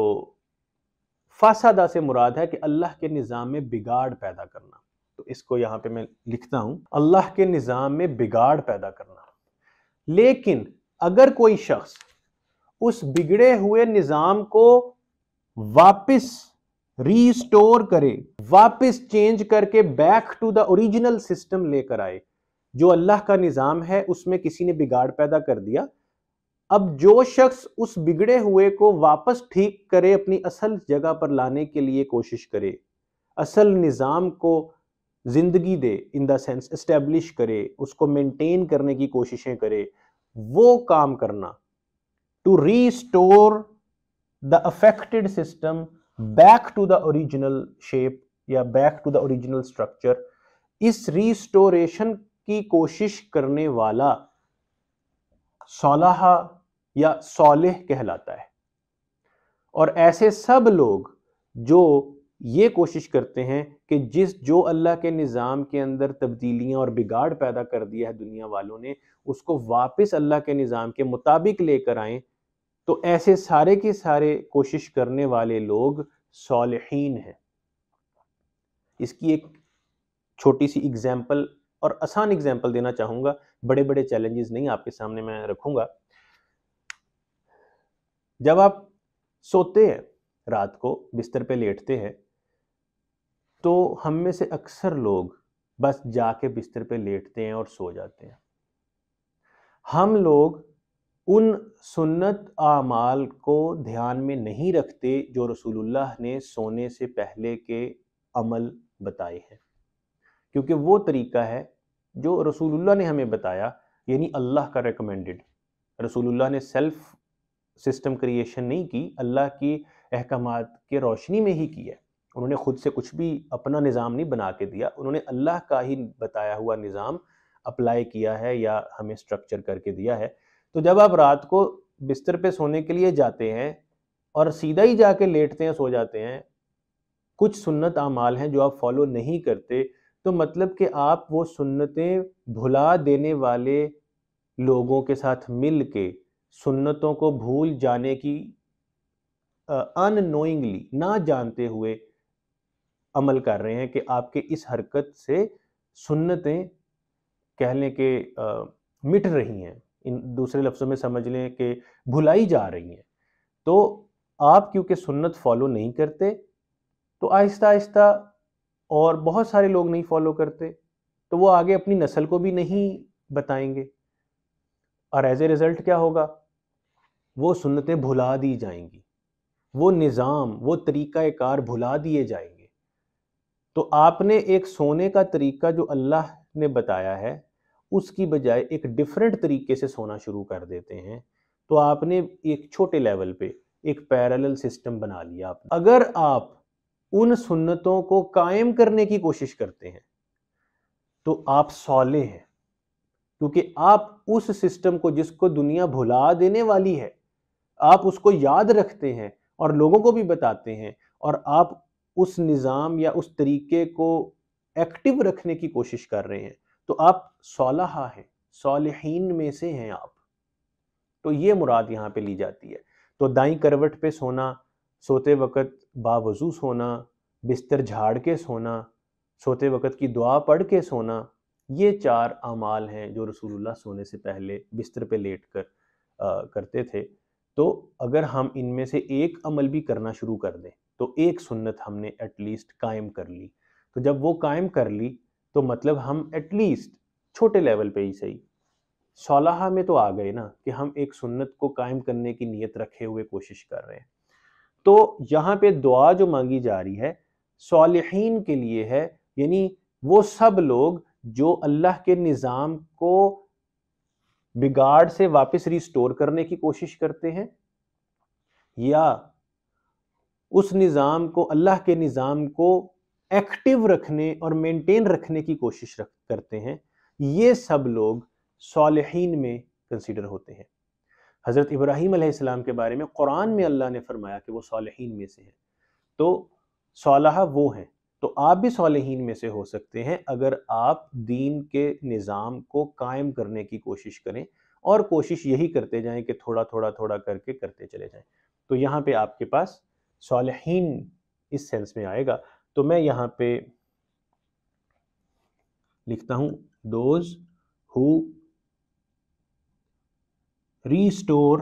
[SPEAKER 1] فاسدہ سے مراد ہے کہ اللہ کے نظام میں بگاڑ پیدا کرنا۔ تو اس کو یہاں پہ میں لکھتا ہوں، اللہ کے نظام میں بگاڑ پیدا کرنا۔ لیکن اگر کوئی شخص اس بگڑے ہوئے نظام کو واپس ریسٹور کرے، واپس چینج کر کے back to the original system لے کر آئے، جو اللہ کا نظام ہے اس میں کسی نے بگاڑ پیدا کر دیا، اب جو شخص اس بگڑے ہوئے کو واپس ٹھیک کرے، اپنی اصل جگہ پر لانے کے لیے کوشش کرے، اصل نظام کو زندگی دے، ان دا سینس اسٹیبلش کرے، اس کو مینٹین کرنے کی کوششیں کرے، وہ کام کرنا، to restore the affected system back to the original shape یا back to the original structure, اس ریسٹوریشن کی کوشش کرنے والا صالحہ یا صالح کہلاتا ہے۔ اور ایسے سب لوگ جو یہ کوشش کرتے ہیں کہ جو اللہ کے نظام کے اندر تبدیلیاں اور بگاڑ پیدا کر دیا ہے دنیا والوں نے، اس کو واپس اللہ کے نظام کے مطابق لے کر آئیں، تو ایسے سارے کے سارے کوشش کرنے والے لوگ صالحین ہیں۔ اس کی ایک چھوٹی سی اگزامپل اور آسان اگزامپل دینا چاہوں گا، بڑے بڑے چیلنجز نہیں آپ کے سامنے میں رکھوں گا۔ جب آپ سوتے ہیں، رات کو بستر پہ لیٹتے ہیں، تو ہم میں سے اکثر لوگ بس جا کے بستر پہ لیٹتے ہیں اور سو جاتے ہیں۔ ہم لوگ ان سنت اعمال کو دھیان میں نہیں رکھتے جو رسول اللہ نے سونے سے پہلے کے عمل بتائے ہیں، کیونکہ وہ طریقہ ہے جو رسول اللہ نے ہمیں بتایا، یعنی اللہ کا ریکمینڈڈ۔ رسول اللہ نے سیلف سسٹم کریشن نہیں کی، اللہ کی احکامات کے روشنی میں ہی کی ہے۔ انہوں نے خود سے کچھ بھی اپنا نظام نہیں بنا کے دیا، انہوں نے اللہ کا ہی بتایا ہوا نظام اپلائی کیا ہے یا ہمیں سٹرکچر کر کے دیا ہے۔ تو جب آپ رات کو بستر پہ سونے کے لیے جاتے ہیں اور سیدھا ہی جا کے لیٹتے ہیں، سو جاتے ہیں، کچھ سنت اعمال ہیں جو آپ فالو نہیں کرتے، تو مطلب کہ آپ وہ سنتیں بھلا دینے والے لوگوں کے ساتھ مل کے سنتوں کو بھول جانے کی ان نوئنگلی، نہ جانتے ہوئے عمل کر رہے ہیں، کہ آپ کے اس حرکت سے سنتیں کہہ لیں کہ مٹ رہی ہیں، ان دوسرے لفظوں میں سمجھ لیں کہ بھلائی جا رہی ہیں۔ تو آپ کیونکہ سنت فالو نہیں کرتے، تو آہستہ آہستہ اور بہت سارے لوگ نہیں فالو کرتے، تو وہ آگے اپنی نسل کو بھی نہیں بتائیں گے، اور ایز اے رزلٹ کیا ہوگا؟ وہ سنتیں بھلا دی جائیں گی، وہ نظام، وہ طریقہ کار بھلا دیے جائیں گے۔ تو آپ نے ایک سونے کا طریقہ جو اللہ نے بتایا ہے، اس کی بجائے ایک ڈیفرنٹ طریقے سے سونا شروع کر دیتے ہیں، تو آپ نے ایک چھوٹے لیول پہ ایک پیرالل سسٹم بنا لیا۔ اگر آپ ان سنتوں کو قائم کرنے کی کوشش کرتے ہیں تو آپ صالح ہیں، کیونکہ آپ اس سسٹم کو جس کو دنیا بھلا دینے والی ہے، آپ اس کو یاد رکھتے ہیں اور لوگوں کو بھی بتاتے ہیں، اور آپ اس نظام یا اس طریقے کو ایکٹیو رکھنے کی کوشش کر رہے ہیں، تو آپ صالحہ ہیں، صالحین میں سے ہیں آپ۔ تو یہ مراد یہاں پہ لی جاتی ہے۔ تو دائیں کروٹ پہ سونا، سوتے وقت باوضو سونا، بستر جھاڑ کے سونا، سوتے وقت کی دعا پڑھ کے سونا، یہ 4 اعمال ہیں جو رسول اللہ سونے سے پہلے بستر پہ لیٹ کر کرتے تھے۔ تو اگر ہم ان میں سے ایک عمل بھی کرنا شروع کر دیں تو ایک سنت ہم نے ایٹ لیسٹ قائم کر لی۔ تو جب وہ قائم کر لی تو مطلب ہم ایٹ لیسٹ چھوٹے لیول پہ ہی صحیح صالحہ میں تو آ گئے نا، کہ ہم ایک سنت کو قائم کرنے کی نیت رکھے ہوئے کوشش کر رہے ہیں۔ تو یہاں پہ دعا جو مانگی جا رہی ہے صالحین کے لیے ہے، یعنی وہ سب لوگ جو اللہ کے نظام کو بگاڑ سے واپس ریسٹور کرنے کی کوشش کرتے ہیں، یا اس نظام کو، اللہ کے نظام کو ایکٹیو رکھنے اور مینٹین رکھنے کی کوشش کرتے ہیں، یہ سب لوگ صالحین میں کنسیڈر ہوتے ہیں۔ حضرت ابراہیم علیہ السلام کے بارے میں قرآن میں اللہ نے فرمایا کہ وہ صالحین میں سے ہیں۔ تو صالحہ وہ ہیں، تو آپ بھی صالحین میں سے ہو سکتے ہیں اگر آپ دین کے نظام کو قائم کرنے کی کوشش کریں، اور کوشش یہی کرتے جائیں کہ تھوڑا تھوڑا تھوڑا کر کے کرتے چلے جائیں۔ تو یہاں پہ آپ کے پاس صالحین اس سینس میں آئے گا۔ تو میں یہاں پہ لکھتا ہوں those who restore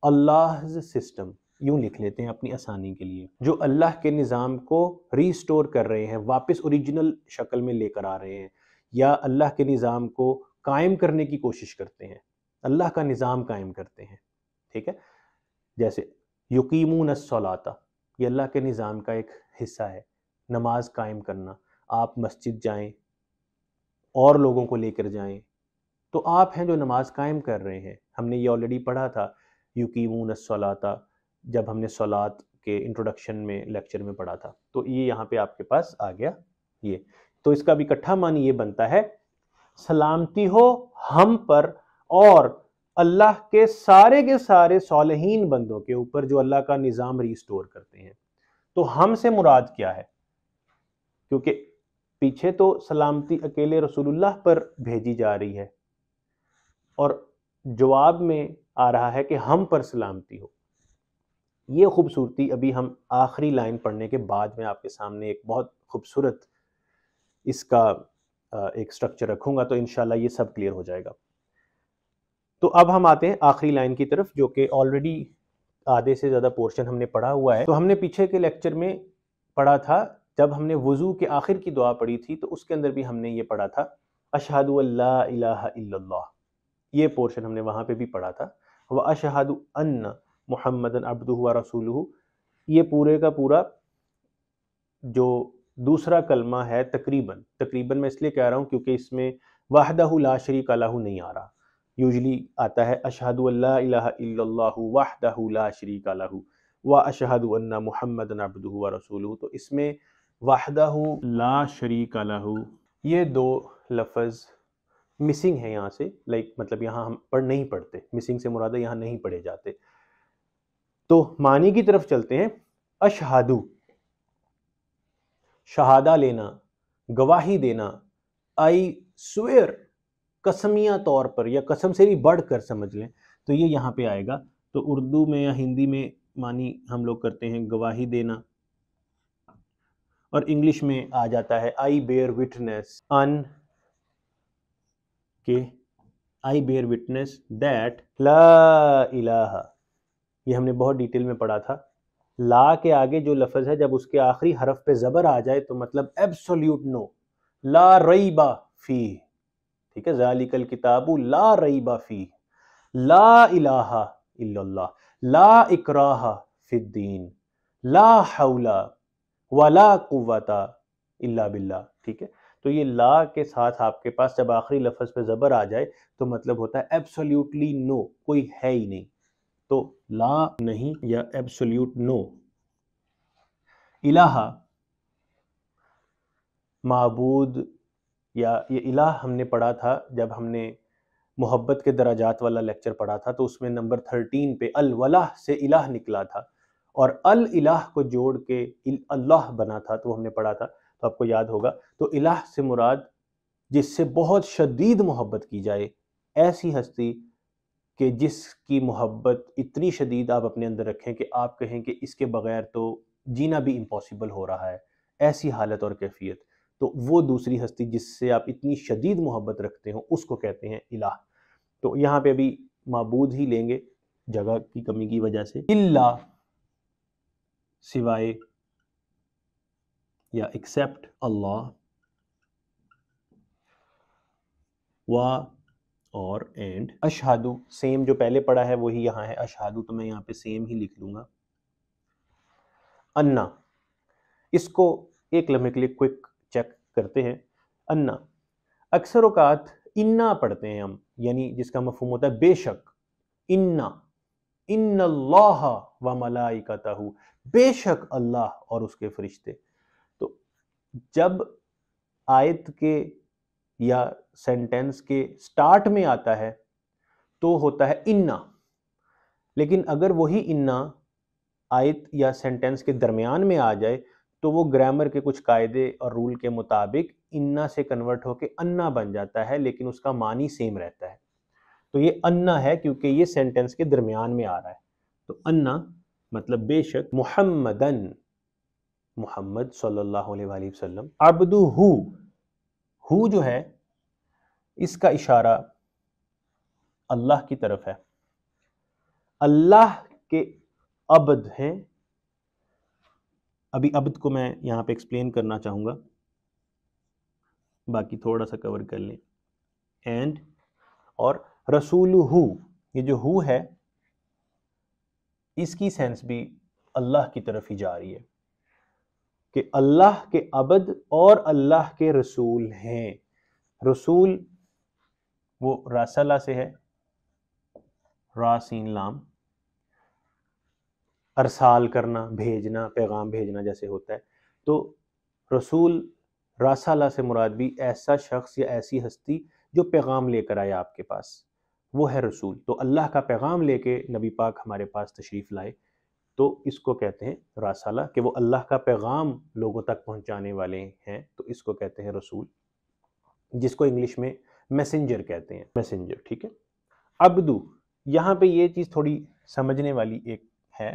[SPEAKER 1] Allah's system، یوں لکھ لیتے ہیں اپنی آسانی کے لیے، جو اللہ کے نظام کو ریسٹور کر رہے ہیں، واپس اوریجنل شکل میں لے کر آ رہے ہیں، یا اللہ کے نظام کو قائم کرنے کی کوشش کرتے ہیں، اللہ کا نظام قائم کرتے ہیں، ٹھیک ہے؟ جیسے یقیمون الصلاۃ، یہ اللہ کے نظام کا ایک حصہ ہے، نماز قائم کرنا۔ آپ مسجد جائیں، اور لوگوں کو لے کر جائیں، تو آپ ہیں جو نماز قائم کر رہے ہیں۔ ہم نے یہ آلریڈی پڑھا تھا یقیمون الصلاۃ، جب ہم نے صلاۃ کے انٹروڈکشن میں لیکچر میں پڑھا تھا۔ تو یہ یہاں پہ آپ کے پاس آ گیا یہ۔ تو اس کا بھی اکٹھا معنی یہ بنتا ہے سلامتی ہو ہم پر اور اللہ کے سارے صالحین بندوں کے اوپر جو اللہ کا نظام ریسٹور کرتے ہیں۔ تو ہم سے مراد کیا ہے؟ کیونکہ پیچھے تو سلامتی اکیلے رسول اللہ پر بھیجی جا رہی ہے، اور جواب میں آ رہا ہے کہ ہم پر سلامتی ہو۔ یہ خوبصورتی ابھی ہم آخری لائن پڑھنے کے بعد میں آپ کے سامنے ایک بہت خوبصورت اس کا ایک سٹرکچر رکھوں گا، تو انشاءاللہ یہ سب کلیئر ہو جائے گا۔ تو اب ہم آتے ہیں آخری لائن کی طرف، جو کہ آلریڈی آدھے سے زیادہ پورشن ہم نے پڑھا ہوا ہے۔ تو ہم نے پیچھے کے لیکچر میں پڑھا تھا، جب ہم نے وضو کے آخر کی دعا پڑھی تھی، تو اس کے اندر بھی ہم نے یہ پڑھا تھا اشہد ان لا الہ الا اللہ، یہ پورشن ہم نے وہاں پہ بھی پڑھا تھا، واشہد ان محمدًا عبدہ ورسولہ، یہ پورے کا پورا جو دوسرا کلمہ ہے تقریباً میں اس لیے کہہ رہا ہوں کیونکہ اس میں وحدہ لا شریک لہ نہیں آ رہا، یوزلی آتا ہے اشہد ان لا الہ الا اللہ وحدہ لا شریک لہ واشہد ان محمدًا عبدہ ورسولہ۔ تو اس میں وحدہ لا شریک لہ، یہ 2 لفظ مسنگ ہے یہاں سے، مطلب یہاں ہم نہیں پڑھتے، مسنگ سے مراد ہے یہاں نہیں پڑھے جاتے۔ تو معنی کی طرف چلتے ہیں۔ اشہدو، شہادہ لینا، گواہی دینا، آئی سوئر، قسمیہ طور پر یا قسم سے بھی بڑھ کر سمجھ لیں، تو یہ یہاں پہ آئے گا۔ تو اردو میں یا ہندی میں معنی ہم لوگ کرتے ہیں گواہی دینا، اور انگلش میں آ جاتا ہے I bear witness I bear witness that law الہ، یہ ہم نے بہت ڈیٹیل میں پڑھا تھا لا کے آگے جو لفظ ہے جب اس کے آخری حرف پہ زبر آ جائے تو مطلب ایبسولیوٹ نو، لا ریبا فی، ٹھیک ہے، ذالک الکتاب لا ریبا فی، لا الہ الا اللہ، لا اکراہ فی الدین، لا حول ولا قوت الا باللہ، ٹھیک ہے۔ تو یہ لا کے ساتھ آپ کے پاس جب آخری لفظ پہ زبر آ جائے تو مطلب ہوتا ہے ایبسولیوٹلی نو، کوئی ہے ہی نہیں، تو لا نہیں یا ایبسولیوٹ نو۔ الہ معبود، یا یہ الہ ہم نے پڑھا تھا جب ہم نے محبت کے درجات والا لیکچر پڑھا تھا، تو اس میں نمبر 13 پہ الولہ سے الہ نکلا تھا اور الہ کو جوڑ کے اللہ بنا تھا، تو ہم نے پڑھا تھا، تو آپ کو یاد ہوگا۔ تو الہ سے مراد جس سے بہت شدید محبت کی جائے، ایسی ہستی کہ جس کی محبت اتنی شدید آپ اپنے اندر رکھیں کہ آپ کہیں کہ اس کے بغیر تو جینا بھی امپاسبل ہو رہا ہے، ایسی حالت اور کیفیت، تو وہ دوسری ہستی جس سے آپ اتنی شدید محبت رکھتے ہوں اس کو کہتے ہیں الہ۔ تو یہاں پہ ابھی معبود ہی لیں گے جگہ کی کمی کی وجہ سے، الا سوائے یا ایکسیپٹ اللہ، و اور اینڈ، اشہدو سیم جو پہلے پڑھا ہے وہی یہاں ہے اشہدو، تو میں یہاں پہ سیم ہی لکھ لوں گا۔ انا، اس کو ایک لمحے کے لیے کوئک چیک کرتے ہیں۔ انا اکثر اوقات انا پڑھتے ہیں ہم، یعنی جس کا مفہوم ہوتا ہے بے شک، انا ان اللہ و ملائکتہ، بے شک اللہ اور اس کے فرشتے۔ تو جب آیت کے یا سینٹینس کے سٹارٹ میں آتا ہے تو ہوتا ہے انا، لیکن اگر وہی انا آیت یا سینٹینس کے درمیان میں آ جائے تو وہ گرامر کے کچھ قاعدے اور رول کے مطابق انا سے کنورٹ ہو کے انا بن جاتا ہے، لیکن اس کا معنی سیم رہتا ہے۔ تو یہ انا ہے کیونکہ یہ سینٹینس کے درمیان میں آ رہا ہے، تو انا مطلب بے شک، محمدن محمد صلی اللہ علیہ وآلہ وسلم، عبدہ ہو جو ہے اس کا اشارہ اللہ کی طرف ہے، اللہ کے عبد ہیں۔ ابھی عبد کو میں یہاں پہ ایکسپلین کرنا چاہوں گا، باقی تھوڑا سا کور کر لیں۔ اینڈ اور رسول ہو، یہ جو ہو ہے اس کی سینس بھی اللہ کی طرف ہی جا رہی ہے کہ اللہ کے عبد اور اللہ کے رسول ہیں۔ رسول وہ رسالہ سے ہے، را سین لام، ارسال کرنا، بھیجنا، پیغام بھیجنا جیسے ہوتا ہے، تو رسول رسالہ سے مراد بھی ایسا شخص یا ایسی ہستی جو پیغام لے کر آئے آپ کے پاس، وہ ہے رسول۔ تو اللہ کا پیغام لے کے نبی پاک ہمارے پاس تشریف لائے تو اس کو کہتے ہیں رسالہ، کہ وہ اللہ کا پیغام لوگوں تک پہنچانے والے ہیں، تو اس کو کہتے ہیں رسول، جس کو انگلش میں میسنجر کہتے ہیں، میسنجر، ٹھیک ہے۔ عبدو، یہاں پہ یہ چیز تھوڑی سمجھنے والی ایک ہے،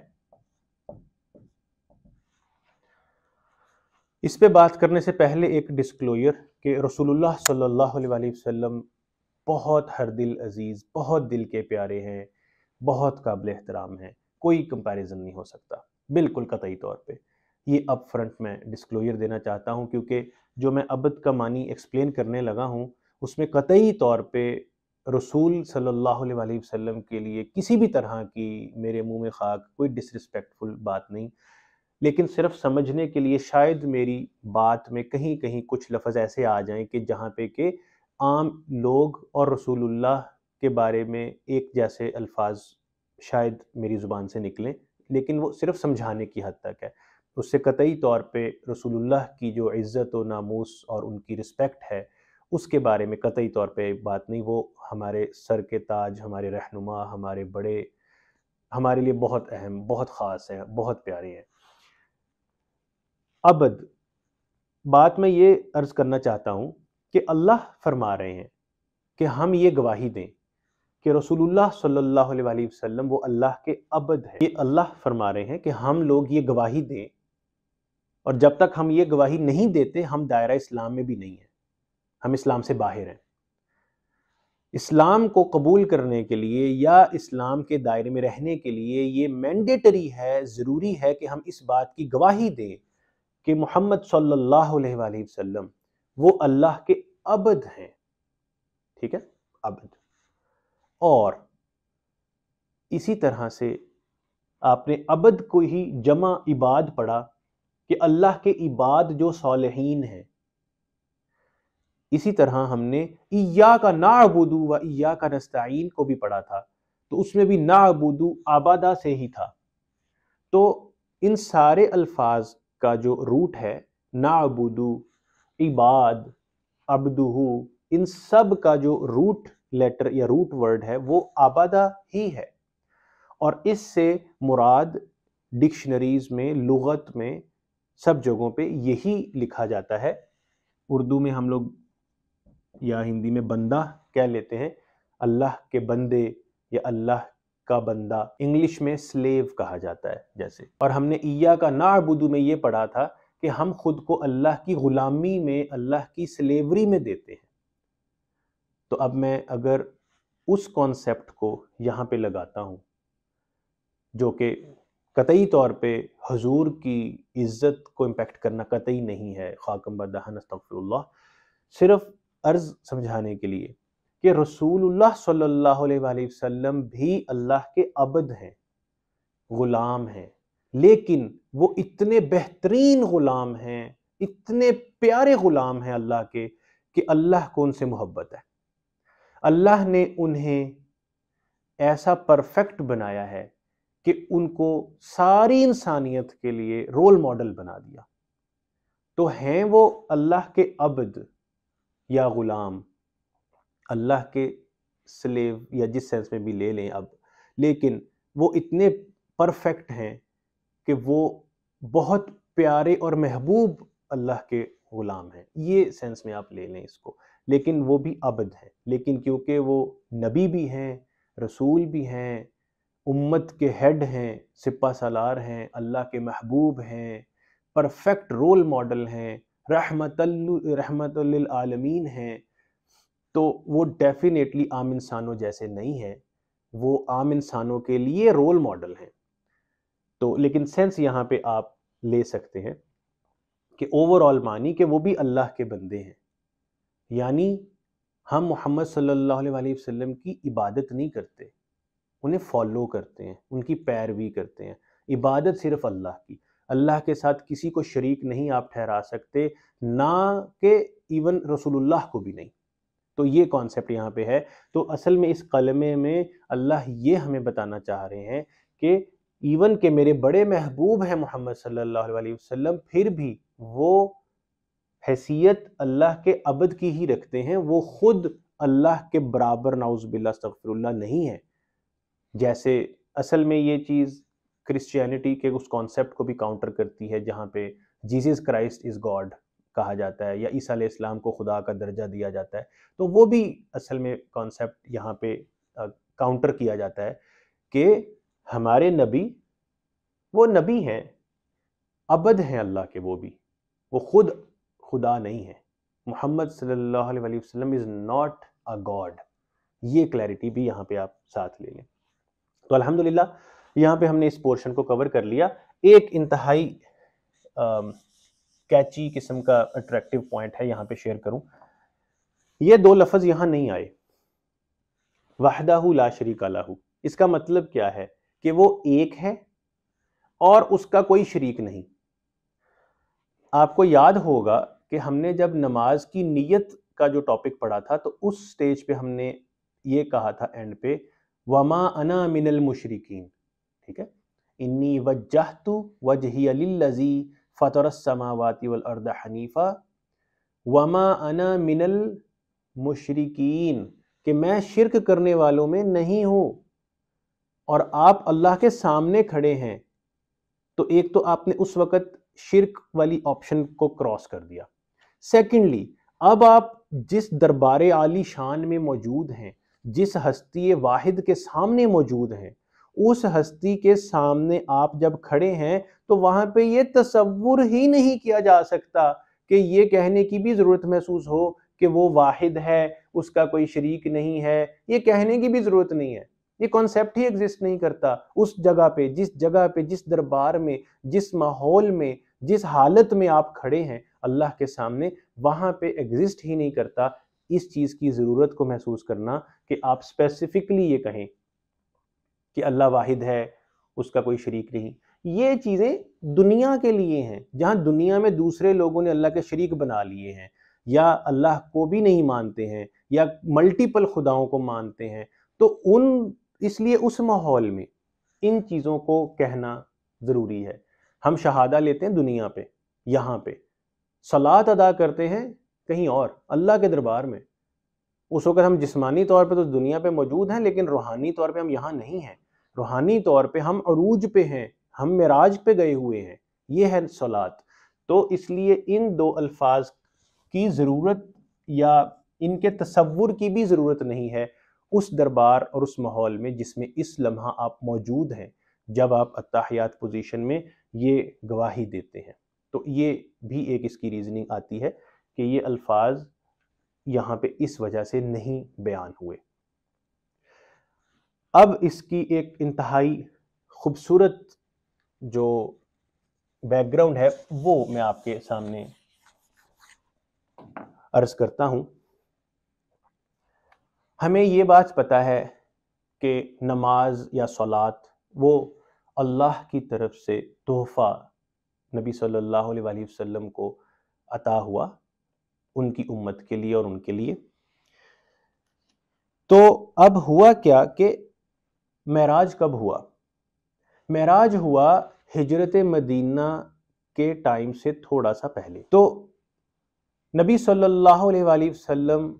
[SPEAKER 1] اس پہ بات کرنے سے پہلے ایک ڈسکلوئر کہ رسول اللہ صلی اللہ علیہ وآلہ وسلم بہت ہر دل عزیز، بہت دل کے پیارے ہیں، بہت قابل احترام ہیں، کوئی کمپیریزن نہیں ہو سکتا، بالکل قطعی طور پہ۔ یہ اپ فرنٹ میں ڈسکلوئر دینا چاہتا ہوں کیونکہ جو میں عبد کا معنی ایکسپلین کرنے لگا ہوں اس میں قطعی طور پہ رسول صلی اللہ علیہ وآلہ وسلم کے لیے کسی بھی طرح کی میرے منہ میں خاک، کوئی ڈسرسپیکٹفل بات نہیں، لیکن صرف سمجھنے کے لیے شاید میری بات میں کہیں کہیں کچھ لفظ ایسے آ جائیں کہ جہاں پہ کہ عام لوگ اور رسول اللہ کے بارے میں ایک جیسے الفاظ شاید میری زبان سے نکلیں، لیکن وہ صرف سمجھانے کی حد تک ہے، اس سے قطعی طور پہ رسول اللہ کی جو عزت و ناموس اور ان کی رسپیکٹ ہے اس کے بارے میں قطعی طور پہ بات نہیں، وہ ہمارے سر کے تاج، ہمارے رہنما، ہمارے بڑے، ہمارے لیے بہت اہم، بہت خاص ہیں، بہت پیارے ہیں۔ عبد، بات میں یہ عرض کرنا چاہتا ہوں کہ اللہ فرما رہے ہیں کہ ہم یہ گواہی دیں کہ رسول اللہ صلی اللہ علیہ وآلہ وسلم وہ اللہ کے عبد ہے۔ یہ اللہ فرما رہے ہیں کہ ہم لوگ یہ گواہی دیں، اور جب تک ہم یہ گواہی نہیں دیتے ہم دائرہ اسلام میں بھی نہیں ہیں، ہم اسلام سے باہر ہیں۔ اسلام کو قبول کرنے کے لیے یا اسلام کے دائرے میں رہنے کے لیے یہ مینڈیٹری ہے، ضروری ہے کہ ہم اس بات کی گواہی دیں کہ محمد صلی اللہ علیہ وآلہ وسلم وہ اللہ کے عبد ہیں، ٹھیک ہے، عبد۔ اور اسی طرح سے آپ نے عبد کو ہی جمع عباد پڑھا کہ اللہ کے عباد جو صالحین ہیں۔ اسی طرح ہم نے ایاک نعبد و ایاک نستعین کو بھی پڑھا تھا، تو اس میں بھی نعبد عبادہ سے ہی تھا۔ تو ان سارے الفاظ کا جو روٹ ہے، نعبد، عباد، عبدہ، ان سب کا جو روٹ لیٹر یا روٹ ورڈ ہے وہ عبادہ ہی ہے، اور اس سے مراد ڈکشنریز میں، لغت میں، سب جگہوں پہ یہی لکھا جاتا ہے۔ اردو میں ہم لوگ یا ہندی میں بندہ کہہ لیتے ہیں، اللہ کے بندے یا اللہ کا بندہ، انگلش میں سلیو کہا جاتا ہے جیسے۔ اور ہم نے ایاک نعبد میں یہ پڑھا تھا کہ ہم خود کو اللہ کی غلامی میں، اللہ کی سلیوری میں دیتے ہیں۔ تو اب میں اگر اس کانسیپٹ کو یہاں پہ لگاتا ہوں، جو کہ قطعی طور پہ حضور کی عزت کو امپیکٹ کرنا قطعی نہیں ہے، خاکم بدہن استغفر اللہ، صرف عرض سمجھانے کے لیے کہ رسول اللہ صلی اللہ علیہ وآلہ وسلم بھی اللہ کے عبد ہیں، غلام ہیں، لیکن وہ اتنے بہترین غلام ہیں، اتنے پیارے غلام ہیں اللہ کے، کہ اللہ کو ان سے محبت ہے۔ اللہ نے انہیں ایسا پرفیکٹ بنایا ہے کہ ان کو ساری انسانیت کے لیے رول ماڈل بنا دیا۔ تو ہیں وہ اللہ کے عبد یا غلام، اللہ کے سلیو، یا جس سینس میں بھی لے لیں اب، لیکن وہ اتنے پرفیکٹ ہیں کہ وہ بہت پیارے اور محبوب اللہ کے غلام ہیں، یہ سینس میں آپ لے لیں اس کو، لیکن وہ بھی عبد ہیں۔ لیکن کیونکہ وہ نبی بھی ہیں، رسول بھی ہیں، امت کے ہیڈ ہیں، سپہ سالار ہیں، اللہ کے محبوب ہیں، پرفیکٹ رول ماڈل ہیں، رحمت للعالمین ہیں، تو وہ ڈیفینیٹلی عام انسانوں جیسے نہیں ہیں، وہ عام انسانوں کے لیے رول ماڈل ہیں۔ تو لیکن سینس یہاں پہ آپ لے سکتے ہیں کہ اوورآل معنی کہ وہ بھی اللہ کے بندے ہیں، یعنی ہم محمد صلی اللہ علیہ وآلہ وسلم کی عبادت نہیں کرتے، انہیں فالو کرتے ہیں، ان کی پیروی کرتے ہیں۔ عبادت صرف اللہ کی، اللہ کے ساتھ کسی کو شریک نہیں آپ ٹھہرا سکتے، نہ کہ ایون رسول اللہ کو بھی نہیں۔ تو یہ کانسیپٹ یہاں پہ ہے۔ تو اصل میں اس کلمے میں اللہ یہ ہمیں بتانا چاہ رہے ہیں کہ ایون کہ میرے بڑے محبوب ہیں محمد صلی اللہ علیہ وسلم، پھر بھی وہ حیثیت اللہ کے عبد کی ہی رکھتے ہیں، وہ خود اللہ کے برابر نعوذ باللہ استغفر اللہ نہیں ہے۔ جیسے اصل میں یہ چیز کرسچینٹی کے اس کانسیپٹ کو بھی کاؤنٹر کرتی ہے، جہاں پہ جیسس کرائسٹ از گاڈ کہا جاتا ہے، یا عیسیٰ علیہ السلام کو خدا کا درجہ دیا جاتا ہے، تو وہ بھی اصل میں کانسیپٹ یہاں پہ کاؤنٹر کیا جاتا ہے کہ ہمارے نبی وہ نبی ہیں، عبد ہیں اللہ کے، وہ خود خدا نہیں ہے۔ محمد صلی اللہ علیہ وآلہ وسلم از ناٹ اے گاڈ، یہ کلیئرٹی بھی یہاں پہ آپ ساتھ لے لیں۔ تو الحمدللہ یہاں پہ ہم نے اس پورشن کو کور کر لیا۔ ایک انتہائی کیچی قسم کا اٹریکٹیو پوائنٹ ہے، یہاں پہ شیئر کروں۔ یہ دو لفظ یہاں نہیں آئے، وحدہ لا شریک لہ، اس کا مطلب کیا ہے کہ وہ ایک ہے اور اس کا کوئی شریک نہیں۔ آپ کو یاد ہوگا کہ ہم نے جب نماز کی نیت کا جو ٹاپک پڑھا تھا تو اس سٹیج پہ ہم نے یہ کہا تھا اینڈ پہ، وما انا من المشرکین، ٹھیک ہے، انی وجہت وجہی للذی فطر السماوات والارض حنیفا وما انا من المشرکین، کہ میں شرک کرنے والوں میں نہیں ہوں۔ اور آپ اللہ کے سامنے کھڑے ہیں، تو ایک تو آپ نے اس وقت شرک والی آپشن کو کراس کر دیا۔ سیکنڈلی، اب آپ جس دربار عالی شان میں موجود ہیں، جس ہستی واحد کے سامنے موجود ہیں، اس ہستی کے سامنے آپ جب کھڑے ہیں تو وہاں پہ یہ تصور ہی نہیں کیا جا سکتا کہ یہ کہنے کی بھی ضرورت محسوس ہو کہ وہ واحد ہے، اس کا کوئی شریک نہیں ہے، یہ کہنے کی بھی ضرورت نہیں ہے، یہ کانسیپٹ ہی ایگزسٹ نہیں کرتا اس جگہ پہ، جس دربار میں، جس ماحول میں، جس حالت میں آپ کھڑے ہیں اللہ کے سامنے، وہاں پہ ایگزسٹ ہی نہیں کرتا اس چیز کی ضرورت کو محسوس کرنا کہ آپ اسپیسیفکلی یہ کہیں کہ اللہ واحد ہے، اس کا کوئی شریک نہیں۔ یہ چیزیں دنیا کے لیے ہیں، جہاں دنیا میں دوسرے لوگوں نے اللہ کے شریک بنا لیے ہیں، یا اللہ کو بھی نہیں مانتے ہیں، یا ملٹیپل خداؤں کو مانتے ہیں، تو اس لیے اس ماحول میں ان چیزوں کو کہنا ضروری ہے۔ ہم شہادہ لیتے ہیں دنیا پہ، یہاں پہ صلات ادا کرتے ہیں کہیں اور، اللہ کے دربار میں۔ اس وقت ہم جسمانی طور پہ تو دنیا پہ موجود ہیں، لیکن روحانی طور پہ ہم یہاں نہیں ہیں۔ روحانی طور پہ ہم عروج پہ ہیں، ہم معراج پہ گئے ہوئے ہیں، یہ ہے صلات۔ تو اس لیے ان دو الفاظ کی ضرورت یا ان کے تصور کی بھی ضرورت نہیں ہے اس دربار اور اس ماحول میں جس میں اس لمحہ آپ موجود ہیں، جب آپ اتحیات پوزیشن میں یہ گواہی دیتے ہیں۔ تو یہ بھی ایک اس کی ریزننگ آتی ہے کہ یہ الفاظ یہاں پہ اس وجہ سے نہیں بیان ہوئے۔ اب اس کی ایک انتہائی خوبصورت جو بیک گراؤنڈ ہے وہ میں آپ کے سامنے عرض کرتا ہوں۔ ہمیں یہ بات پتہ ہے کہ نماز یا صلات وہ اللہ کی طرف سے تحفہ نبی صلی اللہ علیہ وآلہ وسلم کو عطا ہوا، ان کی امت کے لیے اور ان کے لیے۔ تو اب ہوا کیا کہ معراج کب ہوا؟ معراج ہوا ہجرت مدینہ کے ٹائم سے تھوڑا سا پہلے۔ تو نبی صلی اللہ علیہ وآلہ وسلم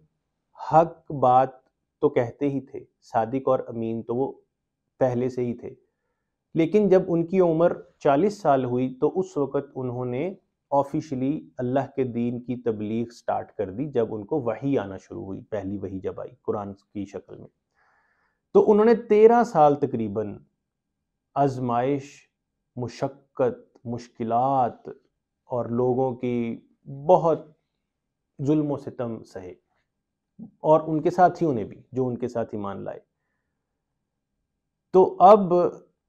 [SPEAKER 1] حق بات تو کہتے ہی تھے، صادق اور امین تو وہ پہلے سے ہی تھے، لیکن جب ان کی عمر 40 سال ہوئی تو اس وقت انہوں نے آفیشلی اللہ کے دین کی تبلیغ سٹارٹ کر دی، جب ان کو وحی آنا شروع ہوئی، پہلی وحی جب آئی قرآن کی شکل میں۔ تو انہوں نے 13 سال تقریباً آزمائش، مشقت، مشکلات اور لوگوں کی بہت ظلم و ستم سہے، اور ان کے ساتھیوں نے بھی جو ان کے ساتھ ایمان لائے۔ تو اب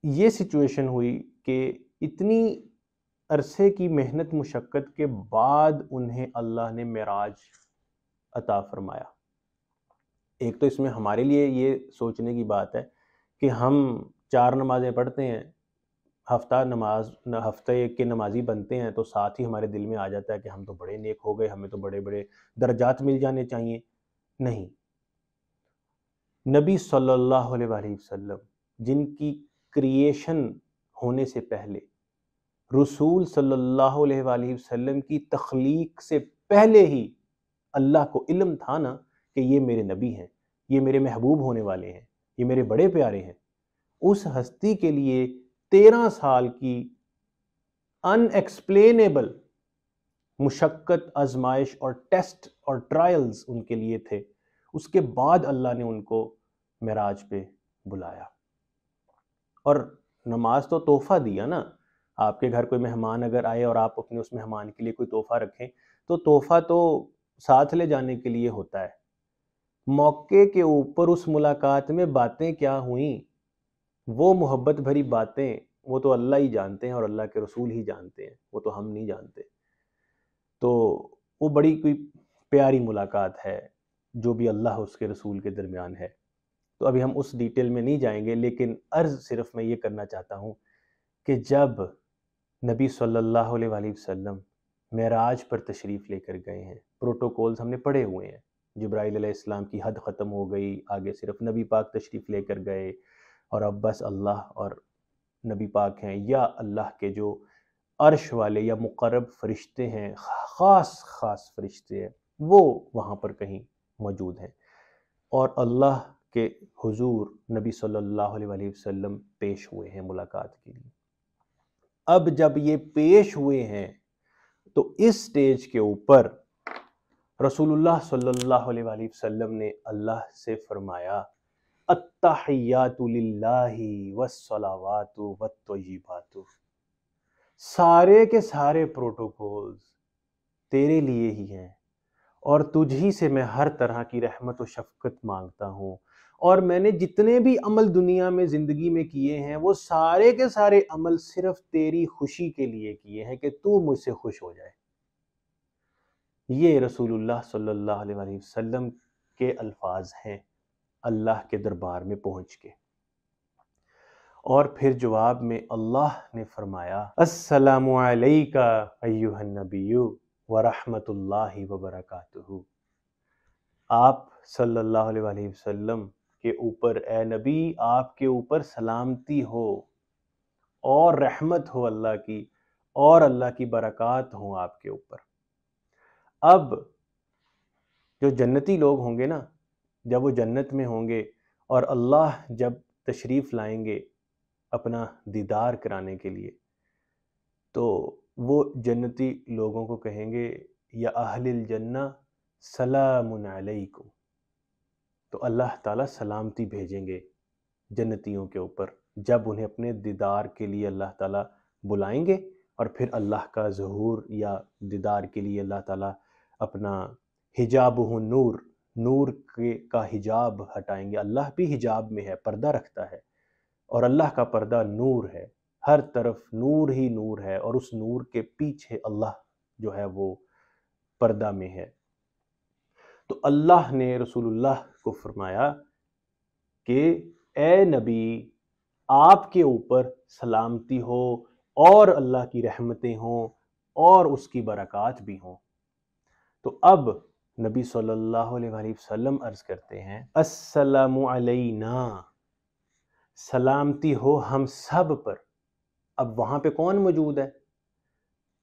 [SPEAKER 1] یہ سچویشن ہوئی کہ اتنی عرصے کی محنت مشقت کے بعد انہیں اللہ نے معراج عطا فرمایا۔ ایک تو اس میں ہمارے لیے یہ سوچنے کی بات ہے کہ ہم 4 نمازیں پڑھتے ہیں، ہفتے کے نمازی بنتے ہیں، تو ساتھ ہی ہمارے دل میں آ جاتا ہے کہ ہم تو بڑے نیک ہو گئے، ہمیں تو بڑے بڑے درجات مل جانے چاہیے۔ نہیں، نبی صلی اللہ علیہ وآلہ وسلم جن کی کریشن ہونے سے پہلے، رسول صلی اللہ علیہ وآلہ وسلم کی تخلیق سے پہلے ہی اللہ کو علم تھا نا کہ یہ میرے نبی ہیں، یہ میرے محبوب ہونے والے ہیں، یہ میرے بڑے پیارے ہیں۔ اس ہستی کے لیے 13 سال کی ان ایکسپلینیبل مشقت، آزمائش اور ٹیسٹ اور ٹرائلز ان کے لیے تھے۔ اس کے بعد اللہ نے ان کو معراج پہ بلایا، اور نماز تو تحفہ دیا نا۔ آپ کے گھر کوئی مہمان اگر آئے اور آپ اپنے اس مہمان کے لیے کوئی تحفہ رکھیں تو تحفہ تو ساتھ لے جانے کے لیے ہوتا ہے۔ موقع کے اوپر اس ملاقات میں باتیں کیا ہوئیں، وہ محبت بھری باتیں وہ تو اللہ ہی جانتے ہیں اور اللہ کے رسول ہی جانتے ہیں، وہ تو ہم نہیں جانتے۔ تو وہ بڑی کوئی پیاری ملاقات ہے جو بھی اللہ اس کے رسول کے درمیان ہے۔ تو ابھی ہم اس ڈیٹیل میں نہیں جائیں گے، لیکن عرض صرف میں یہ کرنا چاہتا ہوں کہ جب نبی صلی اللہ علیہ وآلہ وسلم معراج پر تشریف لے کر گئے ہیں، پروٹوکولز ہم نے پڑھے ہوئے ہیں، جبرائیل علیہ السلام کی حد ختم ہو گئی، آگے صرف نبی پاک تشریف لے کر گئے، اور اب بس اللہ اور نبی پاک ہیں، یا اللہ کے جو عرش والے یا مقرب فرشتے ہیں، خاص فرشتے ہیں، وہ وہاں پر کہیں موجود ہیں، اور اللہ کے حضور نبی صلی اللہ علیہ وآلہ وسلم پیش ہوئے ہیں ملاقات کے لیے۔ اب جب یہ پیش ہوئے ہیں تو اس سٹیج کے اوپر رسول اللہ صلی اللہ علیہ وآلہ وسلم نے اللہ سے فرمایا، التحیات للہ والصلوات والطیبات، سارے کے سارے پروٹوکولز تیرے لیے ہی ہیں، اور تجھ ہی سے میں ہر طرح کی رحمت و شفقت مانگتا ہوں، اور میں نے جتنے بھی عمل دنیا میں زندگی میں کیے ہیں وہ سارے کے سارے عمل صرف تیری خوشی کے لیے کیے ہیں کہ تو مجھ سے خوش ہو جائے۔ یہ رسول اللہ صلی اللہ علیہ وآلہ وسلم کے الفاظ ہیں اللہ کے دربار میں پہنچ کے۔ اور پھر جواب میں اللہ نے فرمایا السلام علیکہ ایہا النبی ورحمۃ اللہ وبرکاتہ۔ آپ صلی اللہ علیہ وآلہ وسلم کے اوپر، اے نبی آپ کے اوپر سلامتی ہو اور رحمت ہو اللہ کی، اور اللہ کی برکات ہوں آپ کے اوپر۔ اب جو جنتی لوگ ہوں گے نا، جب وہ جنت میں ہوں گے اور اللہ جب تشریف لائیں گے اپنا دیدار کرانے کے لیے، تو وہ جنتی لوگوں کو کہیں گے یا اہل الجنہ سلام علیکم، تو اللہ تعالیٰ سلامتی بھیجیں گے جنتیوں کے اوپر جب انہیں اپنے دیدار کے لیے اللہ تعالیٰ بلائیں گے، اور پھر اللہ کا ظہور یا دیدار کے لیے اللہ تعالیٰ اپنا حجابہ نور، نور کا حجاب ہٹائیں گے۔ اللہ بھی حجاب میں ہے، پردہ رکھتا ہے، اور اللہ کا پردہ نور ہے، ہر طرف نور ہی نور ہے، اور اس نور کے پیچھے اللہ جو ہے وہ پردہ میں ہے۔ تو اللہ نے رسول اللہ کو فرمایا کہ اے نبی آپ کے اوپر سلامتی ہو اور اللہ کی رحمتیں ہوں اور اس کی برکات بھی ہوں۔ تو اب نبی صلی اللہ علیہ وآلہ وسلم عرض کرتے ہیں السلام علینا، سلامتی ہو ہم سب پر۔ اب وہاں پہ کون موجود ہے؟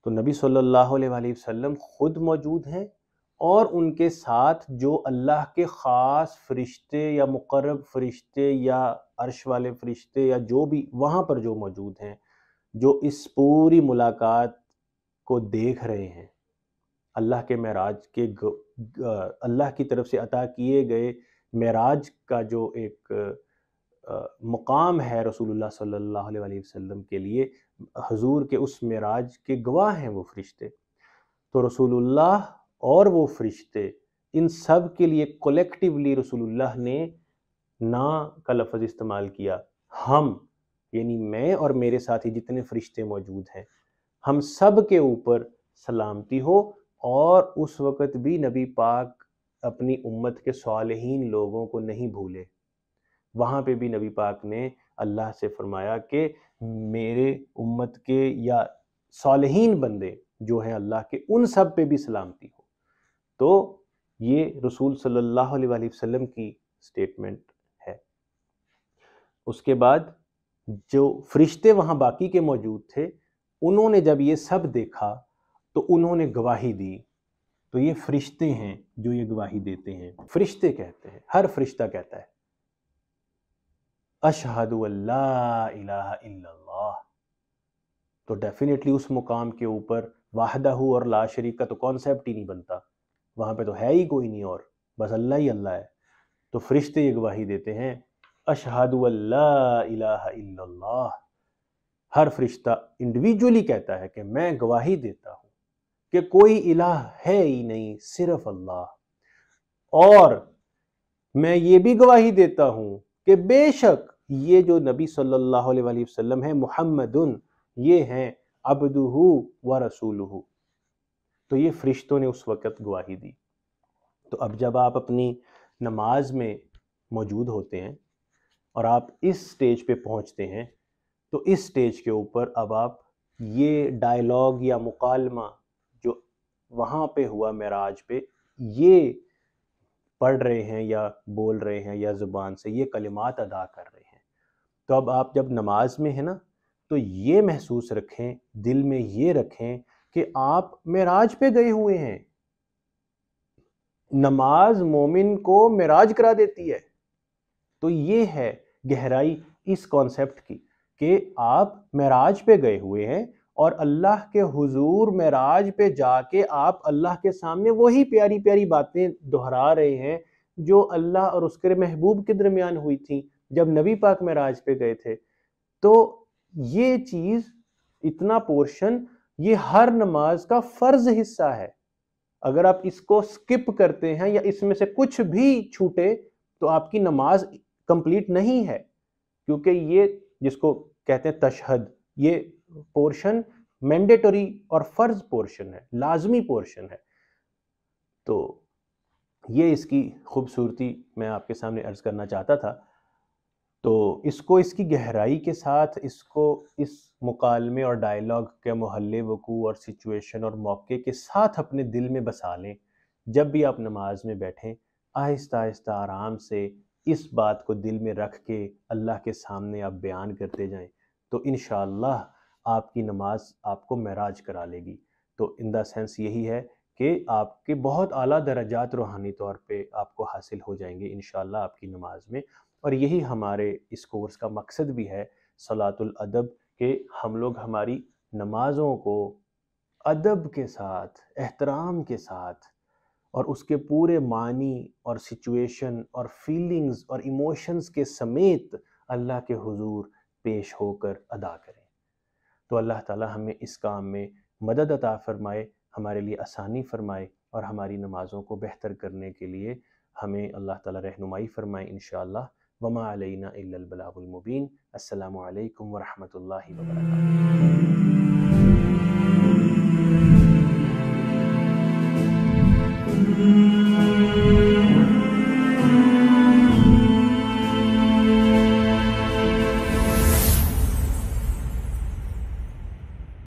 [SPEAKER 1] تو نبی صلی اللہ علیہ وآلہ وسلم خود موجود ہیں، اور ان کے ساتھ جو اللہ کے خاص فرشتے یا مقرب فرشتے یا عرش والے فرشتے یا جو بھی وہاں پر جو موجود ہیں، جو اس پوری ملاقات کو دیکھ رہے ہیں، اللہ کے معراج کے اللہ کی طرف سے عطا کیے گئے معراج کا جو ایک مقام ہے رسول اللہ صلی اللہ علیہ وآلہ وسلم کے لیے، حضور کے اس معراج کے گواہ ہیں وہ فرشتے۔ تو رسول اللہ اور وہ فرشتے، ان سب کے لیے کولیکٹیولی رسول اللہ نے نا کا لفظ استعمال کیا۔ ہم یعنی میں اور میرے ساتھی جتنے فرشتے موجود ہیں، ہم سب کے اوپر سلامتی ہو۔ اور اس وقت بھی نبی پاک اپنی امت کے صالحین لوگوں کو نہیں بھولے، وہاں پہ بھی نبی پاک نے اللہ سے فرمایا کہ میرے امت کے یا صالحین بندے جو ہیں اللہ کے، ان سب پہ بھی سلامتی ہو۔ تو یہ رسول صلی اللہ علیہ وآلہ وسلم کی سٹیٹمنٹ ہے۔ اس کے بعد جو فرشتے وہاں باقی کے موجود تھے، انہوں نے جب یہ سب دیکھا تو انہوں نے گواہی دی۔ تو یہ فرشتے ہیں جو یہ گواہی دیتے ہیں، فرشتے کہتے ہیں، ہر فرشتہ کہتا ہے اشہد ان لا الہ الا اللہ۔ تو ڈیفینیٹلی اس مقام کے اوپر وحدہ اور لا شریک کا تو کانسیپٹ ہی نہیں بنتا، وہاں پہ تو ہے ہی کوئی نہیں اور، بس اللہ ہی اللہ ہے۔ تو فرشتے یہ گواہی دیتے ہیں اشہد ان لا الہ الا اللہ۔ ہر فرشتہ انڈیویجولی کہتا ہے کہ میں گواہی دیتا ہوں کہ کوئی الہ ہے ہی نہیں، صرف اللہ، اور میں یہ بھی گواہی دیتا ہوں کہ بے شک یہ جو نبی صلی اللہ علیہ وآلہ وسلم ہے محمد، یہ ہیں عبدہ و رسولہ۔ تو یہ فرشتوں نے اس وقت گواہی دی۔ تو اب جب آپ اپنی نماز میں موجود ہوتے ہیں اور آپ اس سٹیج پہ پہنچتے ہیں، تو اس سٹیج کے اوپر اب آپ یہ ڈائلاگ یا مکالمہ جو وہاں پہ ہوا معراج پہ، یہ پڑھ رہے ہیں یا بول رہے ہیں یا زبان سے یہ کلمات ادا کر رہے ہیں۔ تو اب آپ جب نماز میں ہیں نا، تو یہ محسوس رکھیں، دل میں یہ رکھیں کہ آپ معراج پہ گئے ہوئے ہیں۔ نماز مومن کو معراج کرا دیتی ہے۔ تو یہ ہے گہرائی اس کانسیپٹ کی کہ آپ معراج پہ گئے ہوئے ہیں، اور اللہ کے حضور معراج پہ جا کے آپ اللہ کے سامنے وہی پیاری پیاری باتیں دہرا رہے ہیں جو اللہ اور اس کے محبوب کے درمیان ہوئی تھیں جب نبی پاک معراج پہ گئے تھے۔ تو یہ چیز، اتنا پورشن، یہ ہر نماز کا فرض حصہ ہے۔ اگر آپ اس کو سکپ کرتے ہیں یا اس میں سے کچھ بھی چھوٹے تو آپ کی نماز کمپلیٹ نہیں ہے، کیونکہ یہ جس کو کہتے ہیں تشہد، یہ پورشن مینڈیٹری اور فرض پورشن ہے، لازمی پورشن ہے۔ تو یہ اس کی خوبصورتی میں آپ کے سامنے عرض کرنا چاہتا تھا۔ تو اس کو اس کی گہرائی کے ساتھ، اس کو اس مکالمے اور ڈائیلاگ کے محل وقوع اور سچویشن اور موقع کے ساتھ اپنے دل میں بسا لیں۔ جب بھی آپ نماز میں بیٹھیں، آہستہ آہستہ آرام سے اس بات کو دل میں رکھ کے اللہ کے سامنے آپ بیان کرتے جائیں، تو انشاءاللہ آپ کی نماز آپ کو معراج کرا لے گی۔ تو ان دا سینس یہی ہے کہ آپ کے بہت اعلیٰ درجات روحانی طور پہ آپ کو حاصل ہو جائیں گے انشاءاللہ آپ کی نماز میں۔ اور یہی ہمارے اس کورس کا مقصد بھی ہے، صلاۃ الادب، کہ ہم لوگ ہماری نمازوں کو ادب کے ساتھ، احترام کے ساتھ اور اس کے پورے معنی اور سچویشن اور فیلنگز اور ایموشنز کے سمیت اللہ کے حضور پیش ہو کر ادا کریں۔ تو اللہ تعالی ہمیں اس کام میں مدد عطا فرمائے، ہمارے لیے آسانی فرمائے، اور ہماری نمازوں کو بہتر کرنے کے لیے ہمیں اللہ تعالی رہنمائی فرمائے انشاءاللہ۔ وما علینا الا البلاغ المبین۔ السلام علیکم ورحمۃ اللہ وبرکاتہ۔